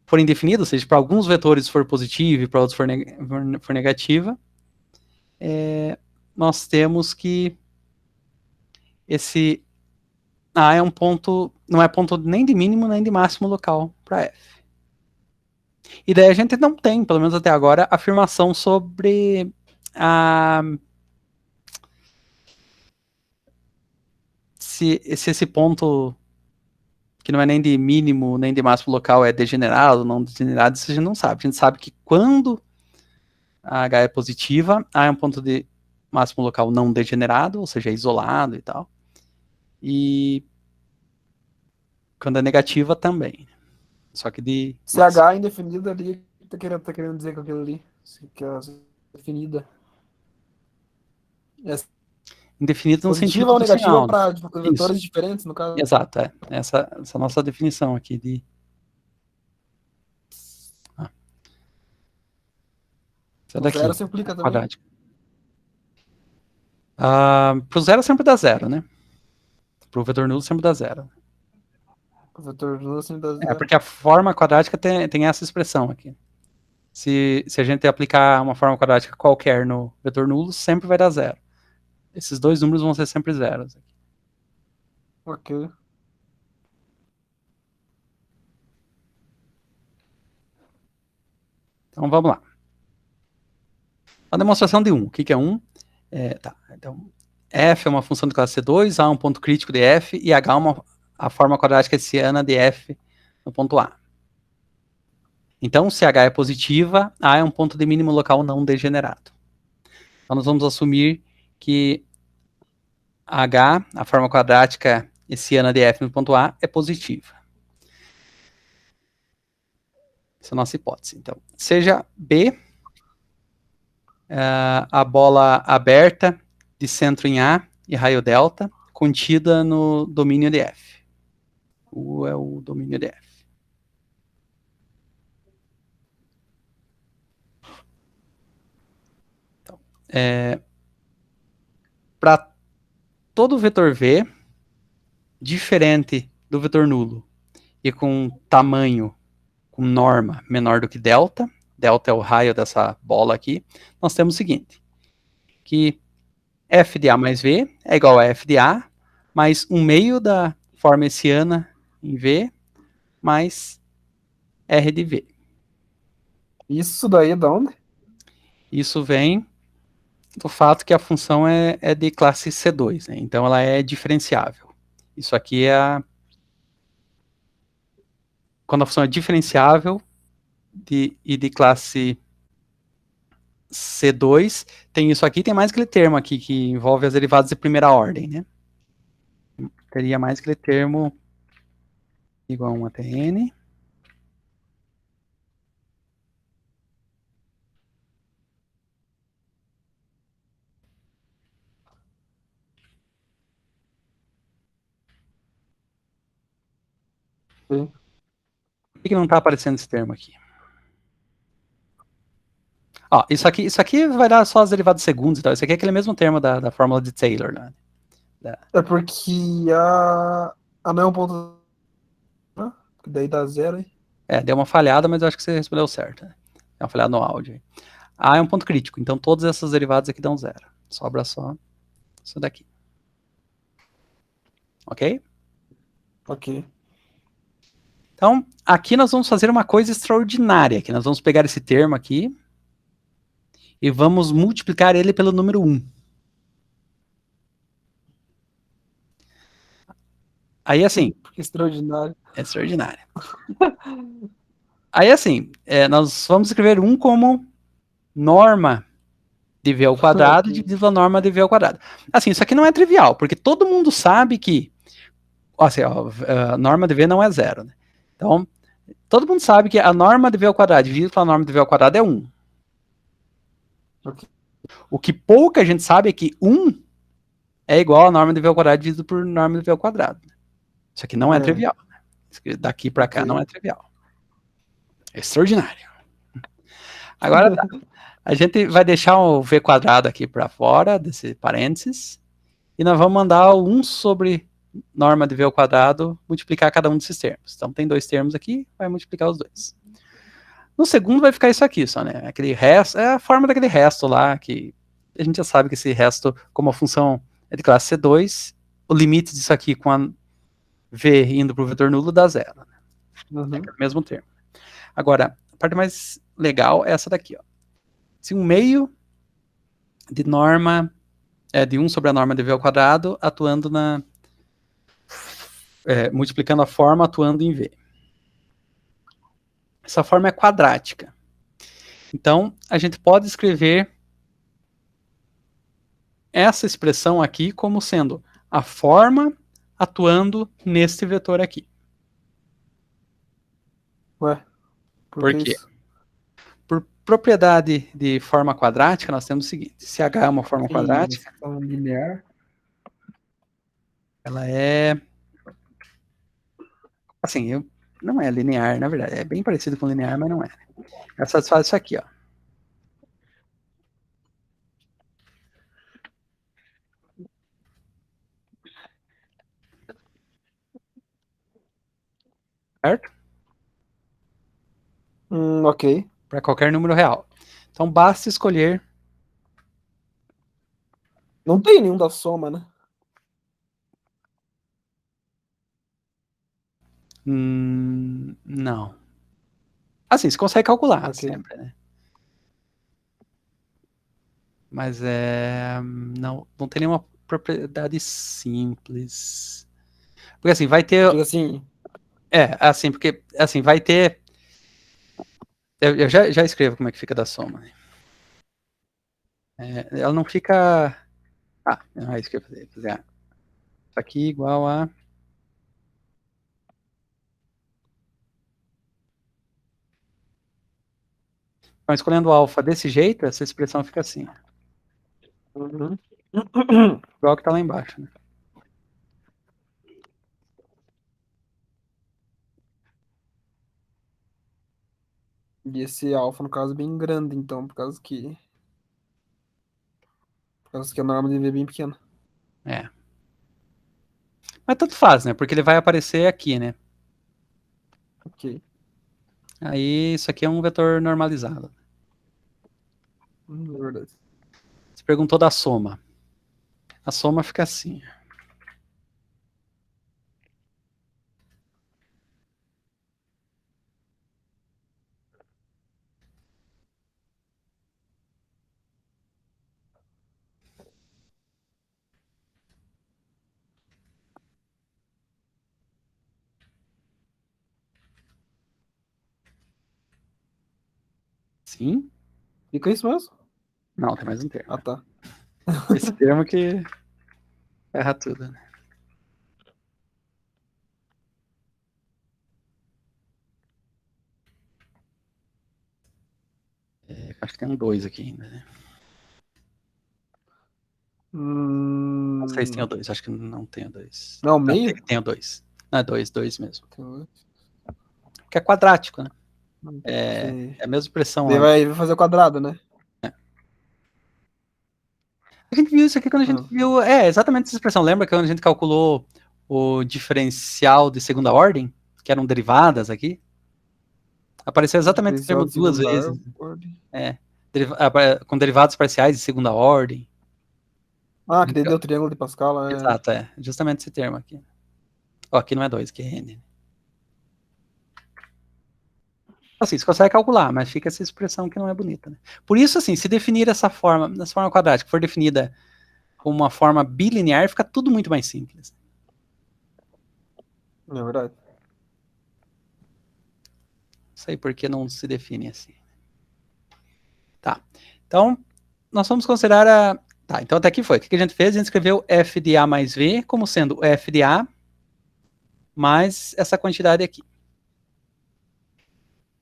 for indefinido, ou seja, para alguns vetores for positivo e para outros for negativa, nós temos que esse A é um ponto, não é ponto nem de mínimo nem de máximo local para F. E daí a gente não tem, pelo menos até agora, afirmação sobre se esse ponto que não é nem de mínimo nem de máximo local é degenerado, não degenerado, isso a gente não sabe. A gente sabe que quando a H é positiva, A é um ponto de máximo local não degenerado, ou seja, é isolado e tal. E quando é negativa também. Só que de Se H é indefinida ali, tá querendo dizer com aquilo ali. Que é definida. É indefinido no positiva sentido ou do negativa sinal. para Isso. vetores diferentes, no caso? Exato, é. Essa nossa definição aqui de. Essa O daqui, zero se aplica também. quadrática. Para o zero sempre dá zero, né? Para o vetor nulo sempre dá zero. O vetor nulo sempre dá zero. porque a forma quadrática tem essa expressão aqui. Se a gente aplicar uma forma quadrática qualquer no vetor nulo, sempre vai dar zero. Esses dois números vão ser sempre zeros. Ok. Então vamos lá. A demonstração de 1. O que é 1? Então, f é uma função de classe C2, A é um ponto crítico de f e H é a forma quadrática hessiana de f no ponto A. Então, se H é positiva, A é um ponto de mínimo local não degenerado. Então, nós vamos assumir que H, a forma quadrática hessiana de f no ponto A, é positiva. Essa é a nossa hipótese. Então, seja B a bola aberta de centro em A e raio delta, contida no domínio de F. U é o domínio de F. Então, para todo vetor V, diferente do vetor nulo, e com tamanho, com norma menor do que delta, delta é o raio dessa bola aqui, nós temos o seguinte, que f de A mais V é igual a f de A mais 1/2 da forma hessiana em V mais R de V. Isso daí é da onde? Isso vem do fato que a função é de classe C2, né? Então ela é diferenciável. Isso aqui quando a função é diferenciável e de classe C2, tem isso aqui, tem mais aquele termo aqui que envolve as derivadas de primeira ordem, né? Teria mais aquele termo igual a 1 até n. Sim. Por que não está aparecendo esse termo aqui? Ó, isso aqui vai dar só as derivadas segundas e tal. Isso aqui é aquele mesmo termo da fórmula de Taylor, né? É porque a não é um ponto. Né? Que daí dá zero, hein? Deu uma falhada, mas eu acho que você respondeu certo. Né? Deu uma falhada no áudio. A é um ponto crítico, então todas essas derivadas aqui dão zero. Sobra só isso daqui. Ok? Ok. Então, aqui nós vamos fazer uma coisa extraordinária. Aqui. Nós vamos pegar esse termo aqui e vamos multiplicar ele pelo número 1. Aí, assim... Que extraordinário. É extraordinário. Aí, assim, nós vamos escrever 1 como norma de V ao quadrado dividido pela norma de V ao quadrado. Assim, isso aqui não é trivial, porque todo mundo sabe que assim, a norma de V não é zero. Né? Então, todo mundo sabe que a norma de V ao quadrado dividido pela norma de V ao quadrado é 1. Okay. O que pouca gente sabe é que 1 é igual a norma de V ao quadrado dividido por norma de V ao quadrado. Isso aqui não é trivial. Né? Daqui para cá não é trivial. É extraordinário. Agora, a gente vai deixar o V quadrado aqui para fora desse parênteses e nós vamos mandar o 1 sobre norma de V ao quadrado multiplicar cada um desses termos. Então tem dois termos aqui, vai multiplicar os dois. No segundo vai ficar isso aqui só, né? Aquele resto, é a forma daquele resto lá, que a gente já sabe que esse resto, como a função é de classe C2, o limite disso aqui com a V indo para o vetor nulo dá zero. Né? Uhum. É o mesmo termo. Agora, a parte mais legal é essa daqui, ó. Se 1/2 de norma de 1 sobre a norma de V ao quadrado, atuando multiplicando a forma, atuando em V. Essa forma é quadrática. Então, a gente pode escrever essa expressão aqui como sendo a forma atuando neste vetor aqui. Ué, por Por que quê? isso? Por propriedade de forma quadrática, nós temos o seguinte: se H é uma forma quadrática, Linear. ela é assim, não é linear, na verdade, é bem parecido com linear, mas não é. Ela satisfaz isso aqui, ó. certo? Ok. Para qualquer número real. Então basta escolher. Não tem nenhum da soma, né? Não. Assim, você consegue calcular Ok. sempre, né? Mas não tem nenhuma propriedade simples. Porque assim, vai ter. Diga assim. Assim, porque assim, vai ter. Eu já escrevo como é que fica da soma. Né? Ela não fica. Não é isso que eu ia fazer. Isso aqui igual a. Então, escolhendo o alfa desse jeito, essa expressão fica assim. Uhum. Igual que tá lá embaixo. Né? E esse alfa, no caso, é bem grande, então, por causa que a norma de V é bem pequena. É. Mas tanto faz, né? Porque ele vai aparecer aqui, né? Ok. Aí isso aqui é um vetor normalizado. É verdade. Você perguntou da soma. A soma fica assim. Sim? Fica isso mesmo? Não, tem mais um termo. Ah, tá. Esse termo que erra tudo. Né? Acho que tem um 2 aqui ainda, né? Não sei se tem o 2, acho que não tem o 2. Não, Não, meio? tem o 2. Não, é 2 mesmo. Então, Porque é quadrático, né? É sim. a mesma expressão Daí lá. vai fazer o quadrado, né? A gente viu isso aqui quando a gente Ah, viu. Exatamente essa expressão. Lembra que quando a gente calculou o diferencial de segunda ordem? Que eram derivadas aqui? Apareceu exatamente esse diferencial termo de duas segunda vezes. ordem. É. Com derivados parciais de segunda ordem. Ah, que daí deu o triângulo de Pascal. Exato, justamente esse termo aqui. Ó, aqui não é 2, aqui é n. Assim, você consegue calcular, mas fica essa expressão que não é bonita. Né? Por isso, assim, se definir essa forma quadrática, for definida como uma forma bilinear, fica tudo muito mais simples. É verdade. Não sei por que não se define assim. Tá. Então, nós vamos considerar a. Tá, então até aqui foi. O que a gente fez? A gente escreveu f de a mais v como sendo f de a mais essa quantidade aqui.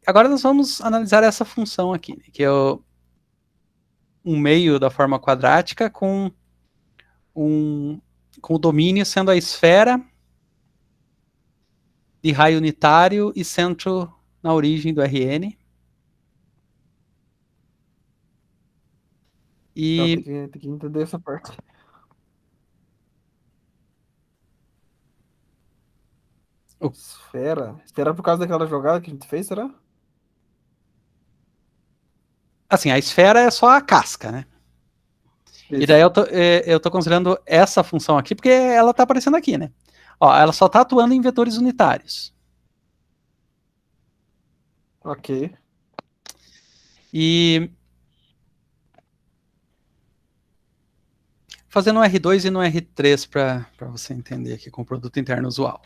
Agora nós vamos analisar essa função aqui, né, que é um meio da forma quadrática com o domínio sendo a esfera de raio unitário e centro na origem do Rn. Então E tem que entender essa parte. Esfera. Esfera por causa daquela jogada que a gente fez, será? assim, a esfera é só a casca, né? E daí Isso. eu tô considerando essa função aqui porque ela está aparecendo aqui, né? Ó, ela só está atuando em vetores unitários. Ok. E fazendo um R2 e no R3 para você entender aqui com o produto interno usual.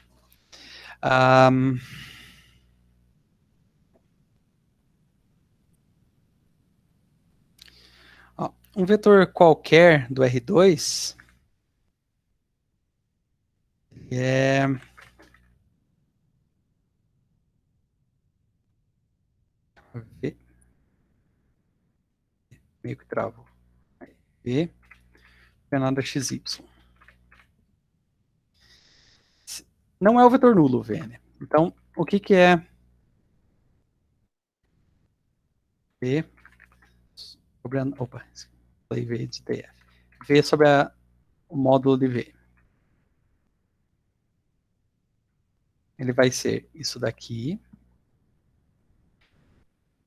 Um vetor qualquer do R2 é V, meio que travo. V, penada XY. Não é o vetor nulo, V, né? Então, o que é V sobre a. Opa, falei V de TF. V sobre o módulo de V. ele vai ser isso daqui,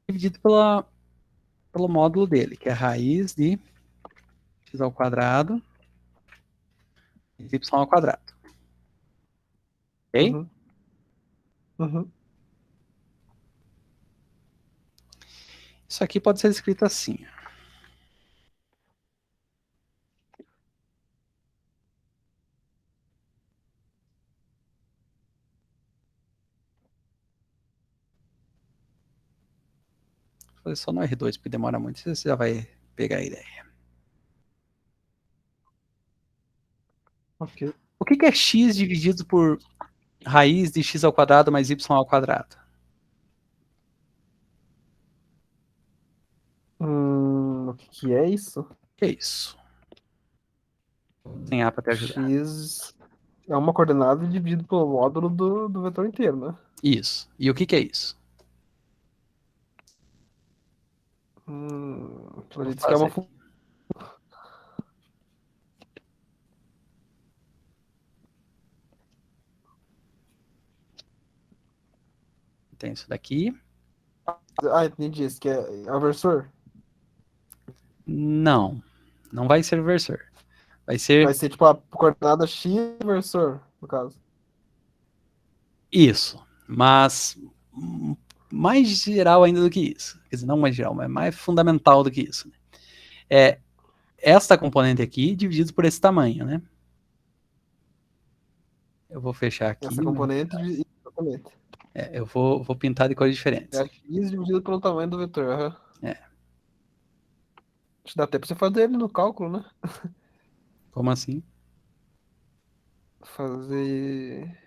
dividido pelo módulo dele, que é raiz de x ao quadrado vezes y ao quadrado. Ok? Uhum. Uhum. Isso aqui pode ser escrito assim. Vou fazer só no R2, porque demora muito, você já vai pegar a ideia. Ok. O que é x dividido por raiz de x ao quadrado mais y ao quadrado? O que é isso? Que é isso? Sem A para te ajudar. X é uma coordenada dividido pelo módulo do vetor inteiro, né? Isso. E o que é isso? A Vou gente quer fazer uma aqui. Tem isso daqui. Ah, entendi. Esse que é o versor. Não. Não vai ser versor. Vai Vai ser ser tipo a coordenada X versor, no caso. isso. Mas mais geral ainda do que isso. Quer dizer, não mais geral, mas mais fundamental do que isso. Né? É esta componente aqui dividido por esse tamanho, né? Eu vou fechar aqui. Essa componente, exatamente. Eu vou pintar de cores É diferentes. a X dividido pelo tamanho do vetor. Aham. É. Acho que dá até pra você fazer ele no cálculo, né? Como assim? Fazer.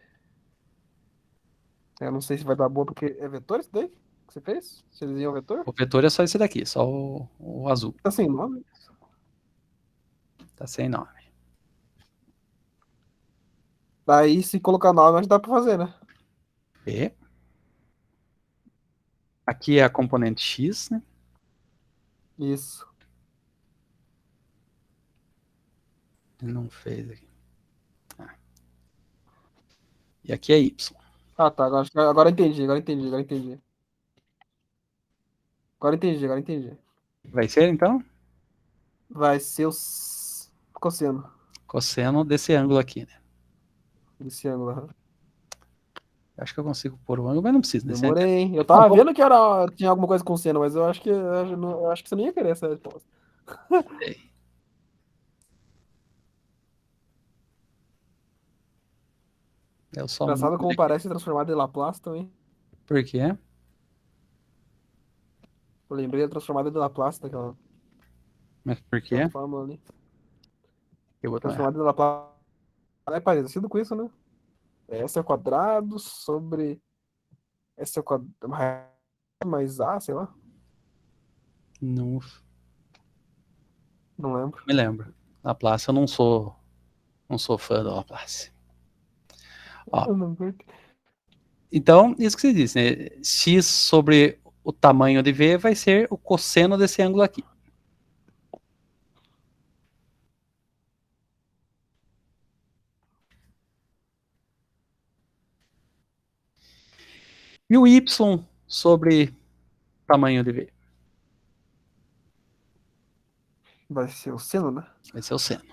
Eu não sei se vai dar boa, porque é vetor isso daí que você fez? Se eles iam vetor? O vetor é só esse daqui, só o azul. Tá sem nome? Tá sem nome. Daí, se colocar nome, acho que dá pra fazer, né? E aqui é a componente x, né? Isso. Não fez aqui. Ah. E aqui é y. Ah, tá. Agora entendi, agora entendi, agora entendi. Agora entendi, agora entendi. Vai ser, então, Vai ser o cosseno cosseno desse ângulo aqui, né? desse ângulo. Aham. Acho que eu consigo pôr o ângulo, mas não precisa, né? Demorei, hein? Eu Não, tava vendo que tinha alguma coisa com seno, mas eu acho que você não ia querer essa resposta. eu só mudo Engraçado como aqui. parece transformada em Laplace também. Por quê? Eu lembrei da transformada de Laplace, Mas por daquela quê? fórmula ali. Eu vou errado. Transformada de Laplace é parecido com isso, né? S ao quadrado sobre S ao quadrado mais A, sei lá. Não Não lembro. me lembro. Laplace, eu não sou fã da Laplace. Ó, Eu não curto. então, isso que você disse, né? X sobre o tamanho de V vai ser o cosseno desse ângulo aqui. E o Y sobre tamanho de V? Vai ser o seno, né? Vai ser o seno.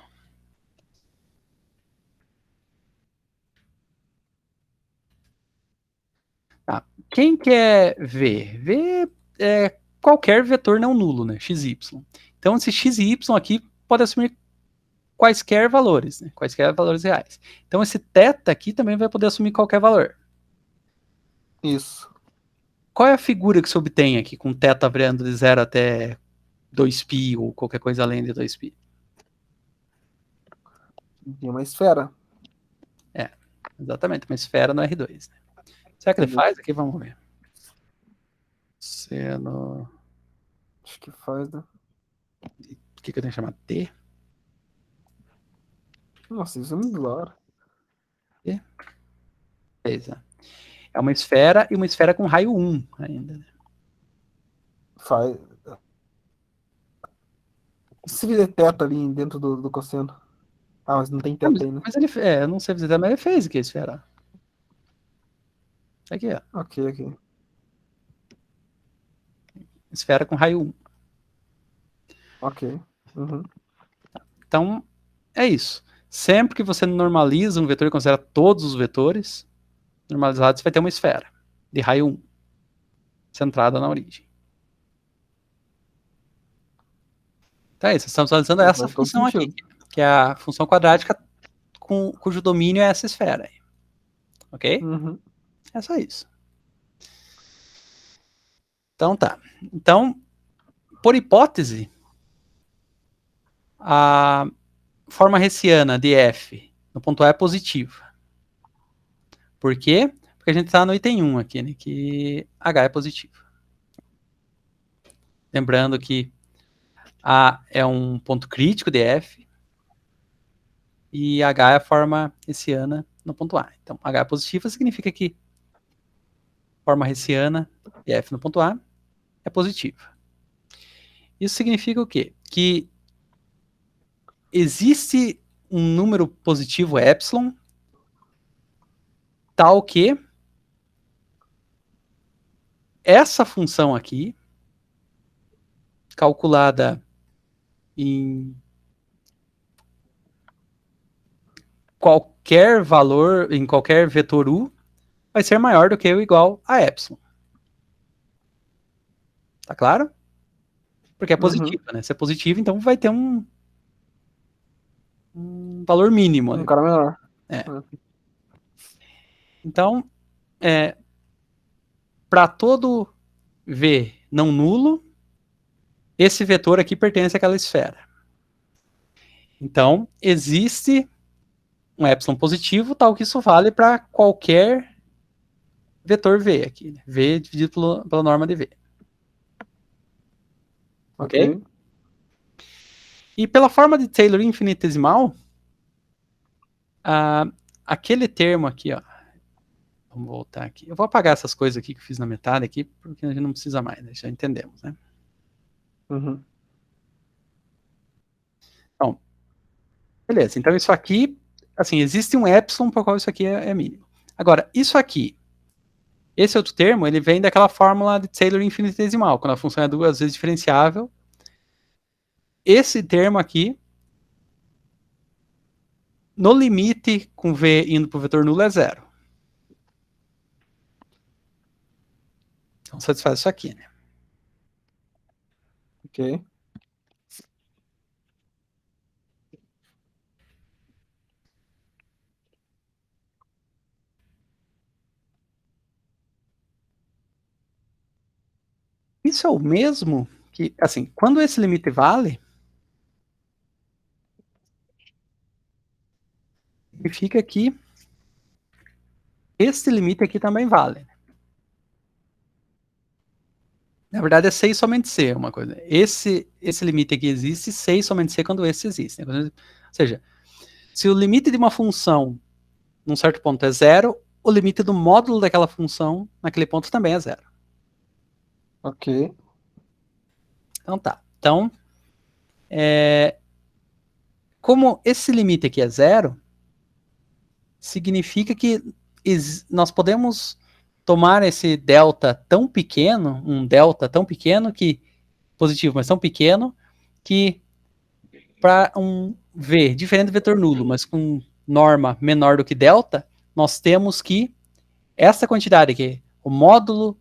Tá. Quem quer V? V é qualquer vetor não nulo, né? XY. Então, esse x e y aqui pode assumir quaisquer valores, né? Quaisquer valores reais. Então, esse θ aqui também vai poder assumir qualquer valor. Isso. Qual é a figura que se obtém aqui com θ variando de 0 até 2π ou qualquer coisa além de 2π? Tem uma esfera. É, exatamente, uma esfera no R2. Né? Será que ele faz aqui? Vamos ver. Seno. Acho que faz, né? O que eu tenho que chamar? T? Nossa, isso é muito da hora. T? É uma esfera e uma esfera com raio 1 ainda. Né? Faz. E se fizer teta ali dentro do cosseno? Ah, mas não tem teta aí, né? Mas ele, eu não sei visitar, mas ele fez aqui a esfera. Isso aqui, ó. Ok. Esfera com raio 1. Ok. Uhum. Então, é isso. Sempre que você normaliza um vetor e considera todos os vetores normalizados, você vai ter uma esfera de raio 1, centrada na origem. Então é isso. Estamos analisando essa Faz todo função aqui, sentido. que é a função quadrática cujo domínio é essa esfera aí. Ok? Uhum. É só isso. Então tá. Então, por hipótese, a forma hessiana de f no ponto A é positiva. Por quê? Porque a gente está no item 1 aqui, né? Que H é positivo. Lembrando que A é um ponto crítico de f e H é a forma hessiana no ponto A. Então, H é positiva significa que forma hessiana de f no ponto A é positiva. Isso significa o quê? Que existe um número positivo epsilon tal que essa função aqui, calculada em qualquer valor, em qualquer vetor u, vai ser maior do que ou igual a epsilon. Tá claro? Porque é positiva, né? Se é positivo, então vai ter um valor mínimo. Um cara menor. É. Então, para todo V não nulo, esse vetor aqui pertence àquela esfera. Então, existe um epsilon positivo, tal que isso vale para qualquer vetor V aqui. Né? V dividido pela norma de V. Ok? E pela forma de Taylor infinitesimal, aquele termo aqui, ó. Vamos voltar aqui. Eu vou apagar essas coisas aqui que eu fiz na metade aqui, porque a gente não precisa mais, né? Já entendemos, né? Uhum. Então, beleza. Então isso aqui, assim, existe um epsilon para qual isso aqui é mínimo. Agora, isso aqui, esse outro termo, ele vem daquela fórmula de Taylor infinitesimal, quando a função é duas vezes diferenciável. Esse termo aqui, no limite com V indo para o vetor nulo, é zero. Então satisfaz isso aqui, né? Ok. Isso é o mesmo que, assim, quando esse limite vale, significa que esse limite aqui também vale. Na verdade, é C e somente C uma coisa. Esse limite aqui existe, C e somente C quando esse existe. Né? Ou seja, se o limite de uma função num certo ponto é zero, o limite do módulo daquela função naquele ponto também é zero. Ok. Então tá. Então, como esse limite aqui é zero, significa que nós podemos tomar esse delta tão pequeno, um delta tão pequeno que, positivo, mas tão pequeno, que para um V diferente do vetor nulo, mas com norma menor do que delta, nós temos que essa quantidade aqui, o módulo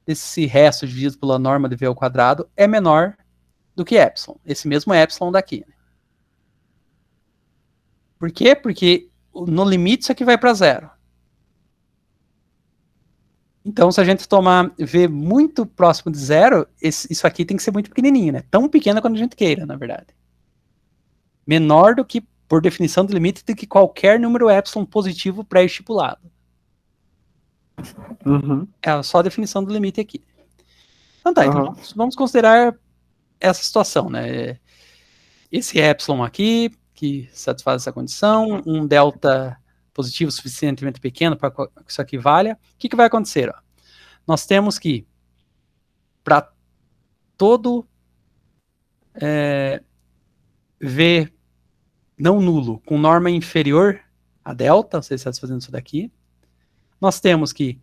desse resto dividido pela norma de V ao quadrado, é menor do que epsilon. Esse mesmo epsilon daqui. Por quê? Porque no limite isso aqui vai para zero. Então, se a gente tomar V muito próximo de zero, isso aqui tem que ser muito pequenininho, né? Tão pequeno quanto a gente queira, na verdade. Menor do que, por definição do limite, do que qualquer número epsilon positivo pré-estipulado. Uhum. É só a definição do limite aqui. Então tá, então Uhum. vamos considerar essa situação, né? Esse epsilon aqui, que satisfaz essa condição, um delta positivo suficientemente pequeno para que isso aqui valha. O que vai acontecer? Ó? Nós temos que, para todo V não nulo com norma inferior a delta, ou seja, satisfazendo isso daqui, nós temos que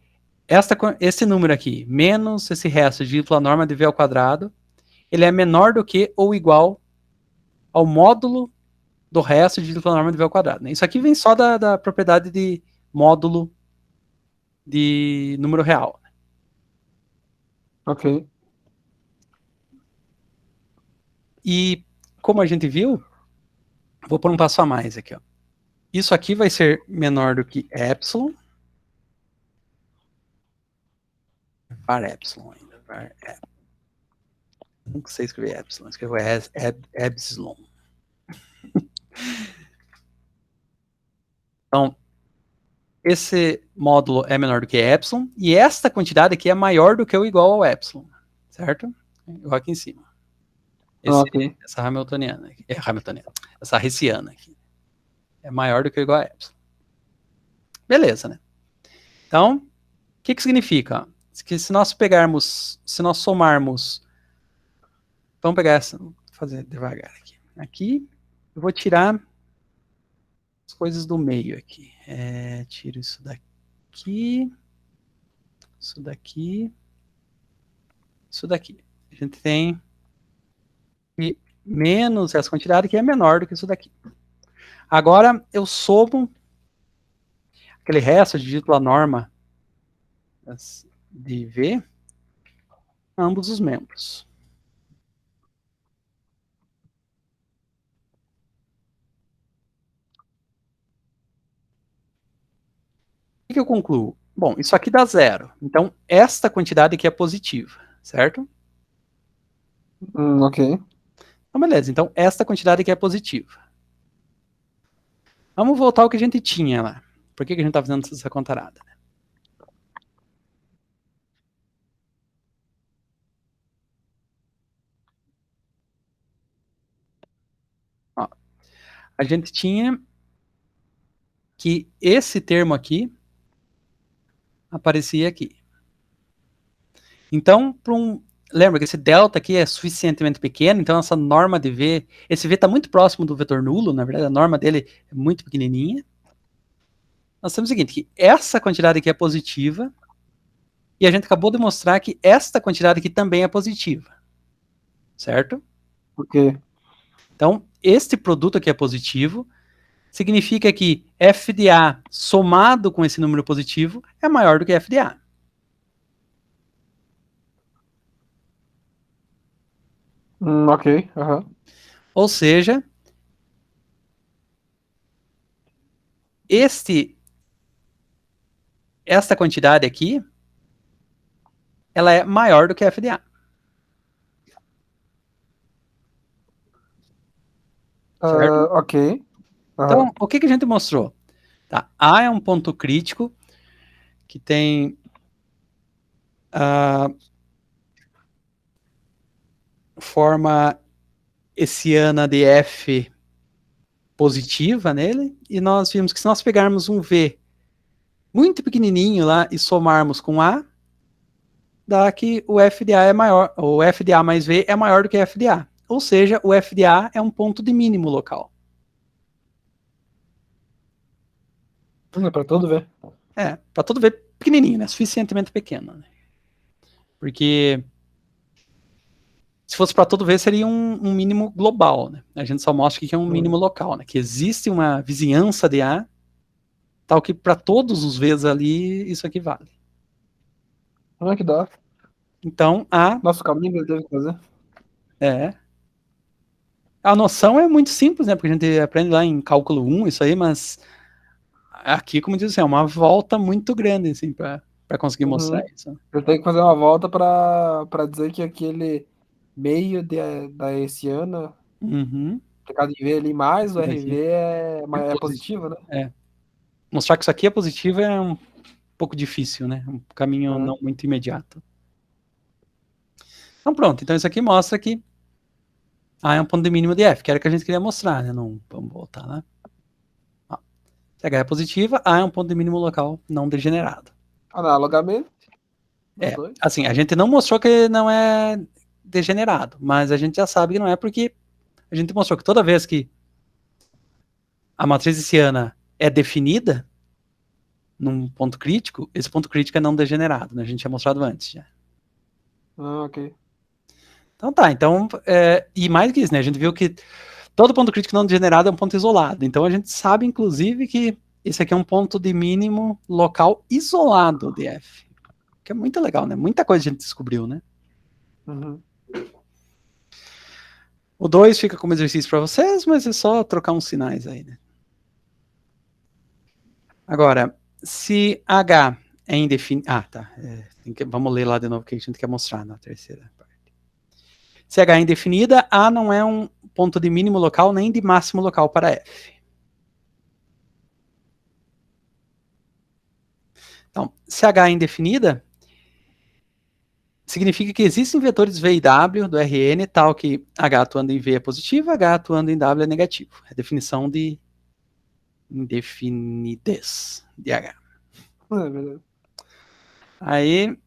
esse número aqui, menos esse resto dividido pela norma de V ao quadrado, ele é menor do que ou igual ao módulo do resto dividido pela norma de V ao quadrado. Né? Isso aqui vem só da propriedade de módulo de número real. Ok. E como a gente viu, vou pôr um passo a mais aqui. Ó. Isso aqui vai ser menor do que epsilon. Var epsilon ainda. Var epsilon. Não sei escrever epsilon, escrevo epsilon. Então, esse módulo é menor do que epsilon, e esta quantidade aqui é maior do que ou igual ao epsilon, certo? Eu aqui em cima. Ok. Essa hamiltoniana aqui, essa hessiana aqui, é maior do que ou igual a epsilon. Beleza, né? Então, o que significa? Que se nós somarmos, vamos pegar essa, vou fazer devagar aqui. Aqui, eu vou tirar as coisas do meio aqui. Tiro isso daqui, isso daqui, isso daqui. A gente tem menos essa quantidade que é menor do que isso daqui. Agora, eu somo aquele resto de pela norma de V ambos os membros. O que eu concluo? Bom, isso aqui dá zero. Então, esta quantidade aqui é positiva, certo? Ok. Então, beleza. Então, esta quantidade aqui é positiva. Vamos voltar ao que a gente tinha lá. Por que a gente está fazendo essa contarada? Ó, a gente tinha que esse termo aqui aparecia aqui. Então, lembra que esse delta aqui é suficientemente pequeno, então essa norma de V, esse V está muito próximo do vetor nulo, na verdade a norma dele é muito pequenininha. Nós temos o seguinte, que essa quantidade aqui é positiva, e a gente acabou de mostrar que esta quantidade aqui também é positiva, certo? Ok. Então, este produto aqui é positivo, significa que f de A somado com esse número positivo é maior do que f de A. Ok. Uhum. Ou seja, esta quantidade aqui, ela é maior do que f de A. Certo? Ok. Uhum. Então, o que a gente mostrou? Tá, A é um ponto crítico que tem a forma hessiana de F positiva nele, e nós vimos que se nós pegarmos um V muito pequenininho lá e somarmos com A, dá que o f de A é maior, o f de A mais V é maior do que f de A. Ou seja, o f de A é um ponto de mínimo local. Para todo ver. Para todo V pequenininho, né? Suficientemente pequeno. Né? Porque se fosse para todo V seria um mínimo global. Né? A gente só mostra que é um mínimo local, né? Que existe uma vizinhança de A, tal que para todos os Vs ali isso aqui vale. Que dá. Então, Nossa, o caminho que ele teve que fazer. A noção é muito simples, né? Porque a gente aprende lá em cálculo 1 isso aí, mas aqui, como diz assim, é uma volta muito grande, assim, para conseguir mostrar isso. Eu tenho que fazer uma volta para dizer que aquele meio da hessiana, aplicado em V ali, mais o RV é positivo, né? Mostrar que isso aqui é positivo é um pouco difícil, né? Um caminho não muito imediato. Então pronto, então isso aqui mostra que A é um ponto de mínimo de F, que era o que a gente queria mostrar, né? Não, vamos voltar lá. Se H é positiva, A é um ponto de mínimo local não degenerado. Analogamente. Assim, a gente não mostrou que não é degenerado, mas a gente já sabe que não é porque a gente mostrou que toda vez que a matriz hessiana é definida, num ponto crítico, esse ponto crítico é não degenerado, né? A gente tinha mostrado antes já. Ah, ok. Então tá, e mais que isso, né? A gente viu que todo ponto crítico não degenerado é um ponto isolado. Então a gente sabe, inclusive, que esse aqui é um ponto de mínimo local isolado de F. Que é muito legal, né? Muita coisa a gente descobriu, né? Uhum. O 2 fica como exercício para vocês, mas é só trocar uns sinais aí, né? Agora, se H é indefinido... Ah, tá. Vamos ler lá de novo o que a gente quer mostrar na terceira parte. Se H é indefinida, A não é um ponto de mínimo local nem de máximo local para F. Então, se H é indefinida, significa que existem vetores V e W do Rn, tal que H atuando em V é positivo, H atuando em W é negativo. É a definição de indefinidez de H. É verdade. Aí,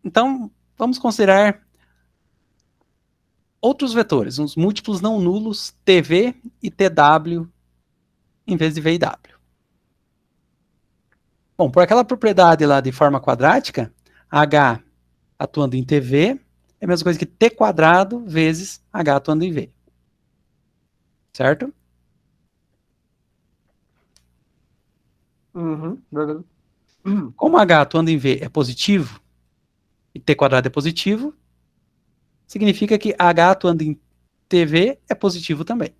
então, vamos considerar outros vetores, uns múltiplos não nulos, TV e TW, em vez de V e W. Bom, por aquela propriedade lá de forma quadrática, H atuando em TV é a mesma coisa que T quadrado vezes H atuando em V. Certo? Uhum, verdade. Como H atuando em V é positivo e T quadrado é positivo, significa que H atuando em TV é positivo também.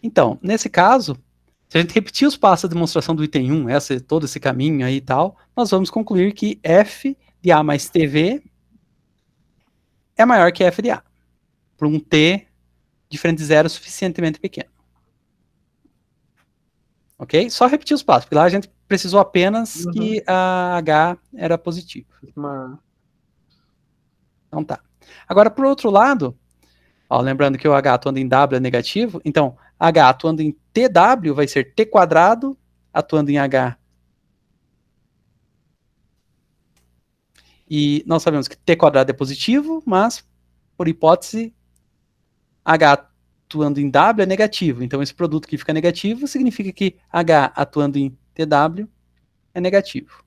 Então, nesse caso, se a gente repetir os passos da demonstração do item 1, todo esse caminho aí e tal, nós vamos concluir que F de A mais TV é maior que F de A, por um T diferente de zero suficientemente pequeno. Ok? Só repetir os passos, porque lá a gente precisou apenas que a H era positivo. Então tá. Agora, por outro lado, ó, lembrando que o H atuando em W é negativo, então H atuando em TW vai ser T quadrado atuando em H. E nós sabemos que T quadrado é positivo, mas, por hipótese, H atuando em W é negativo. Então, esse produto que fica negativo significa que H atuando em TW é negativo.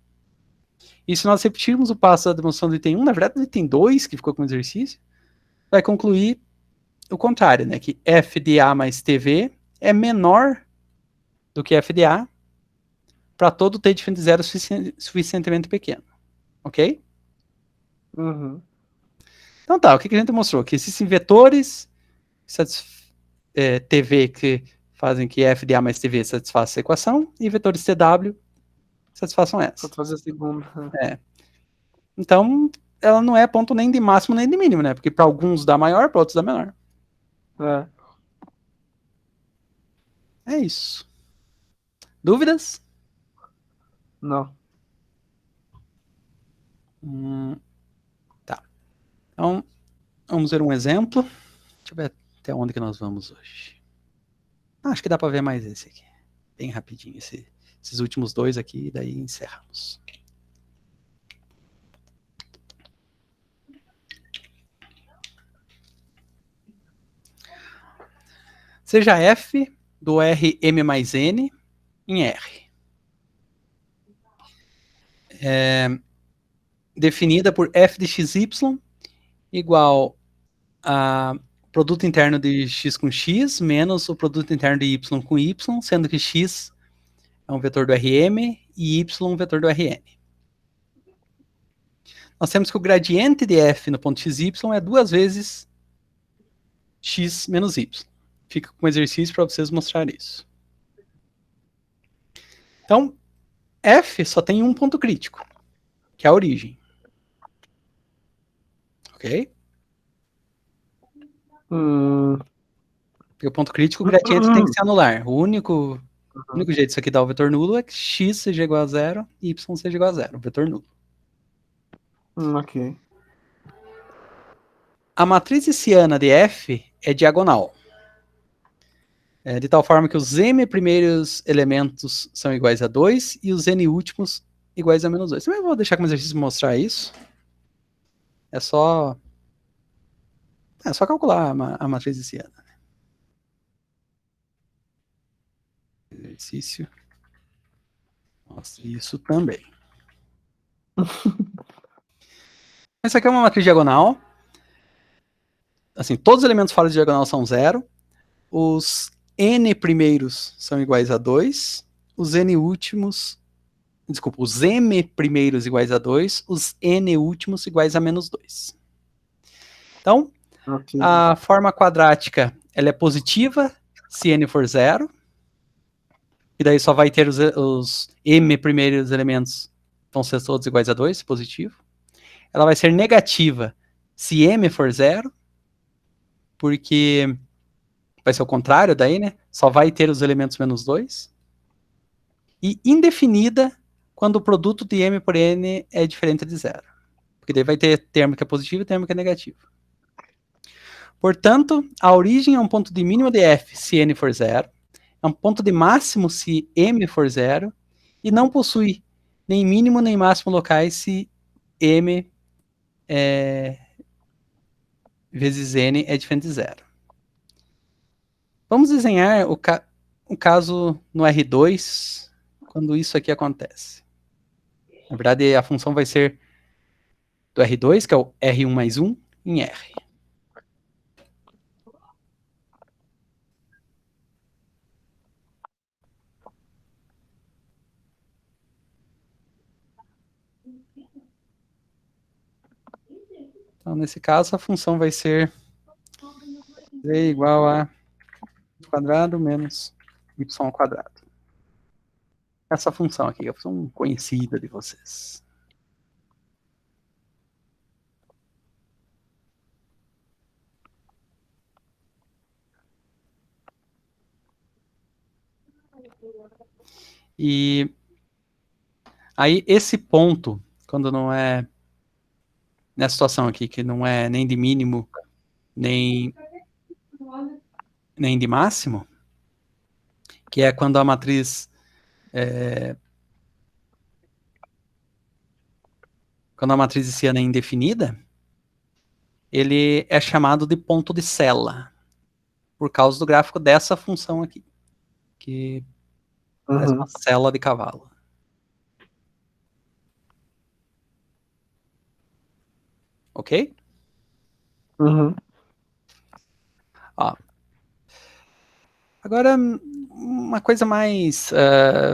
E se nós repetirmos o passo da demonstração do item 1, na verdade, do item 2, que ficou como exercício, vai concluir o contrário, né? Que F de A mais TV é menor do que F de A para todo T diferente de zero suficientemente pequeno. Ok? Uhum. Então tá, o que a gente mostrou? Que existem vetores TV que fazem que F de A mais TV satisfaça essa equação e vetores TW satisfaçam essa. Satisfazer a segunda. Então, ela não é ponto nem de máximo nem de mínimo, né? Porque para alguns dá maior, para outros dá menor. É isso. Dúvidas? Não. Tá. Então, vamos ver um exemplo. Deixa eu ver até onde que nós vamos hoje. Acho que dá para ver mais esse aqui. Bem rapidinho. Esses últimos dois aqui, daí encerramos. Seja F do Rm mais N em R. Definida por f de xy igual a produto interno de x com x menos o produto interno de y com y, sendo que x é um vetor do Rm e y um vetor do Rn. Nós temos que o gradiente de f no ponto xy é 2 vezes x menos y. Fica com exercício para vocês mostrarem isso. Então, f só tem um ponto crítico, que é a origem. Ok? Porque o ponto crítico, o gradiente tem que se anular. O único jeito disso aqui dar o vetor nulo é que x seja igual a zero e y seja igual a zero, o vetor nulo. Ok. A matriz hessiana de F é diagonal. De tal forma que os m primeiros elementos são iguais a 2 e os n últimos iguais a menos 2. Também vou deixar como exercício mostrar isso. É só calcular a matriz hessiana. Exercício Nossa, isso também. Essa aqui é uma matriz diagonal. Assim, todos os elementos fora de diagonal são 0. Os n primeiros são iguais a 2. Os n últimos... Desculpa, os m primeiros iguais a 2. Os n últimos iguais a menos 2. Então, a forma quadrática ela é positiva se n for 0. E daí só vai ter os m primeiros elementos vão ser todos iguais a 2, positivo. Ela vai ser negativa se m for 0, porque vai ser o contrário daí, né? Só vai ter os elementos menos 2. E indefinida quando o produto de m por n é diferente de 0. Porque daí vai ter termo que é positivo e termo que é negativo. Portanto, a origem é um ponto de mínimo de f se n for 0. É um ponto de máximo se m for 0. E não possui nem mínimo nem máximo locais se m vezes n é diferente de 0. Vamos desenhar um caso no R2, quando isso aqui acontece. Na verdade, a função vai ser do R2, que é o R1 mais 1, em R. Então, nesse caso, a função vai ser z igual a quadrado menos y ao quadrado. Essa função aqui, é a função conhecida de vocês. E aí, esse ponto, quando não é nessa situação aqui, que não é nem de mínimo, nem de máximo, que é quando a matriz hessiana é indefinida, ele é chamado de ponto de Sella, por causa do gráfico dessa função aqui, que parece uma sela de cavalo. Ok? Ó. Agora, uma coisa mais,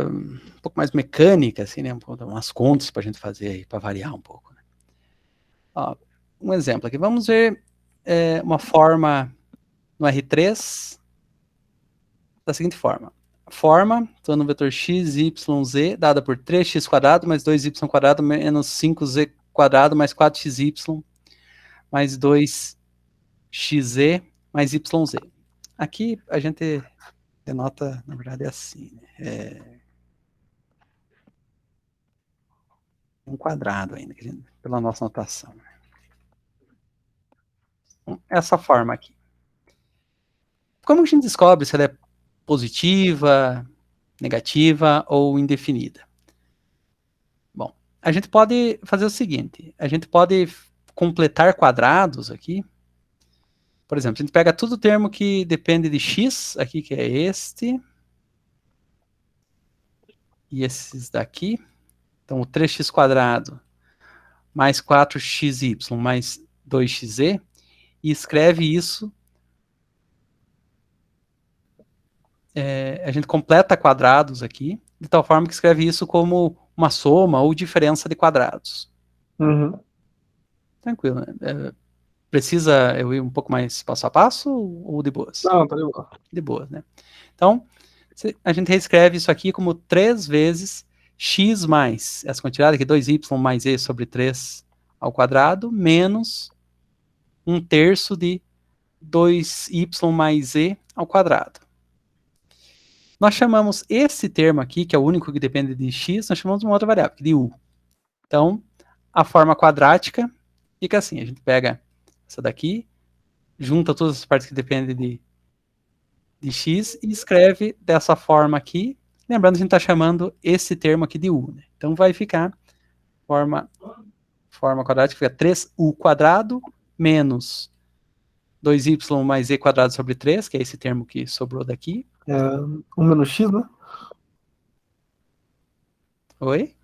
um pouco mais mecânica, assim, né? Umas contas para a gente fazer aí, para variar um pouco. Né? Ó, um exemplo aqui. Vamos ver uma forma no R3 da seguinte forma. Forma, estou no vetor x, y, z, dada por 3x² mais 2y² menos 5z² mais 4xy mais 2xz mais yz. Aqui a gente denota, na verdade, é assim, né? Um quadrado ainda, pela nossa notação. Essa forma aqui. Como a gente descobre se ela é positiva, negativa ou indefinida? Bom, a gente pode fazer o seguinte, a gente pode completar quadrados aqui. Por exemplo, a gente pega todo o termo que depende de x, aqui que é este, e esses daqui. Então, o 3x² mais 4xy mais 2xz, e escreve isso. A gente completa quadrados aqui, de tal forma que escreve isso como uma soma ou diferença de quadrados. Tranquilo, né? Precisa eu ir um pouco mais passo a passo ou de boas? Não, tá de boa. De boas, né? Então, a gente reescreve isso aqui como 3 vezes x mais essa quantidade aqui, 2y mais e sobre 3 ao quadrado, menos 1/3 de 2y mais e ao quadrado. Nós chamamos esse termo aqui, que é o único que depende de x, nós chamamos de uma outra variável, de u. Então, a forma quadrática fica assim, a gente pega essa daqui, junta todas as partes que dependem de x e escreve dessa forma aqui. Lembrando que a gente está chamando esse termo aqui de u. Né? Então, vai ficar forma quadrática, fica 3u² menos 2y mais e² sobre 3, que é esse termo que sobrou daqui. 1 menos x, né? Oi?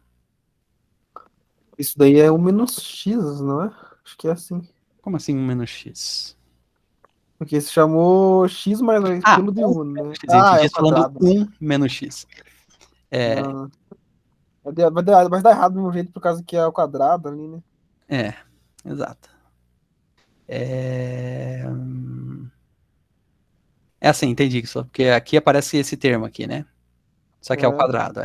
Isso daí é um menos x, não é? Acho que é assim. Como assim um menos x? Porque se chamou x mais o estilo de 1, né? Entendi É o falando quadrado. 1 menos x. Não. Vai dar errado do mesmo jeito por causa que é o quadrado ali, né? Exato. É assim, entendi. Só porque aqui aparece esse termo aqui, né? Só que é o quadrado,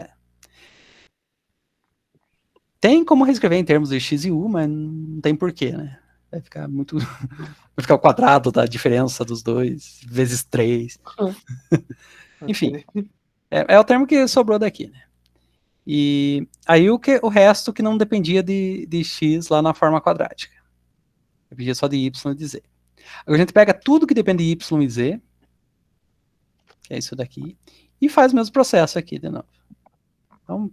Tem como reescrever em termos de x e u, mas não tem porquê, né? Vai ficar muito... Vai ficar o quadrado da diferença dos dois, vezes 3. Enfim, é o termo que sobrou daqui, né? E aí o resto que não dependia de x lá na forma quadrática. Dependia só de y e de z. Agora a gente pega tudo que depende de y e z, que é isso daqui, e faz o mesmo processo aqui de novo. Então,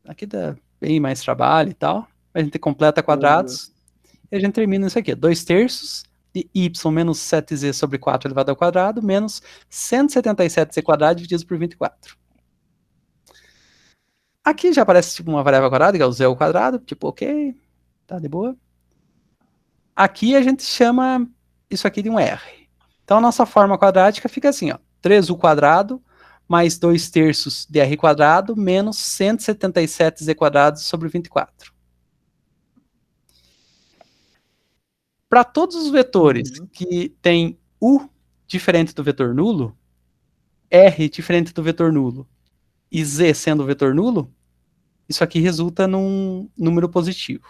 aqui dá bem mais trabalho e tal. A gente completa quadrados e a gente termina isso aqui. 2/3 de y menos 7z sobre 4 elevado ao quadrado menos 177z quadrado dividido por 24. Aqui já aparece tipo uma variável quadrada, que é o z ao quadrado, tipo, ok, tá de boa. Aqui a gente chama isso aqui de um R. Então a nossa forma quadrática fica assim, ó, 3u quadrado mais 2/3 de r quadrado menos 177z quadrado sobre 24. Para todos os vetores que tem u diferente do vetor nulo, r diferente do vetor nulo e z sendo o vetor nulo, isso aqui resulta num número positivo.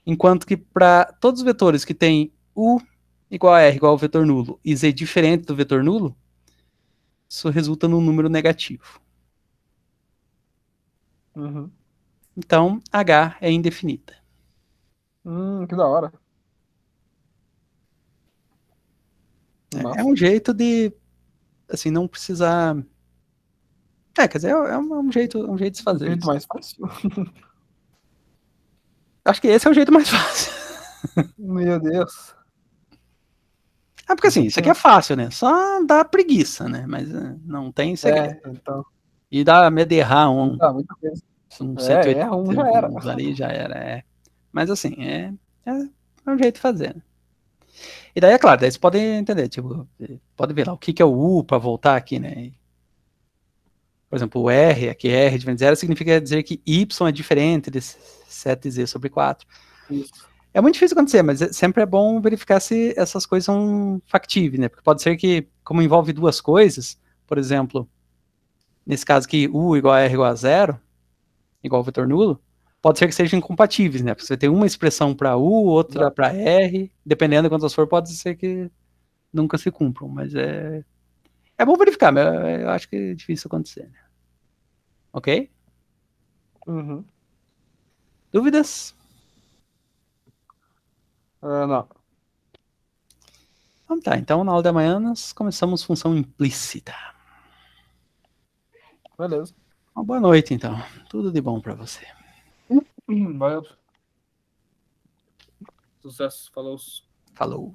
Enquanto que para todos os vetores que tem u igual a r igual ao vetor nulo e z diferente do vetor nulo, isso resulta num número negativo. Então, H é indefinida. Que da hora. É um jeito de, assim, não precisar... quer dizer, é um jeito de se fazer. É o jeito mais fácil. Acho que esse é o jeito mais fácil. Meu Deus. Porque assim, isso aqui é fácil, né? Só dá preguiça, né? Mas não tem segredo. Então. E dá medo de errar muita coisa. 180 já era. ali, já era. Mas assim, é um jeito de fazer. E daí, é claro, daí você pode entender, tipo, pode ver lá o que é o U para voltar aqui, né? Por exemplo, o R, aqui R de 0 significa dizer que Y é diferente de 7z sobre 4. Isso. É muito difícil acontecer, mas sempre é bom verificar se essas coisas são factíveis, né? Porque pode ser que, como envolve duas coisas, por exemplo, nesse caso aqui, U igual a R igual a 0, igual ao vetor nulo, pode ser que sejam incompatíveis, né? Porque você tem uma expressão para U, outra para R, dependendo de quantas for, pode ser que nunca se cumpram, mas é bom verificar, mas eu acho que é difícil acontecer, né? Ok? Dúvidas? Não. Então tá, então na aula da manhã nós começamos função implícita. Beleza. Uma boa noite, então. Tudo de bom para você. Valeu. Sucesso. Falou. Falou.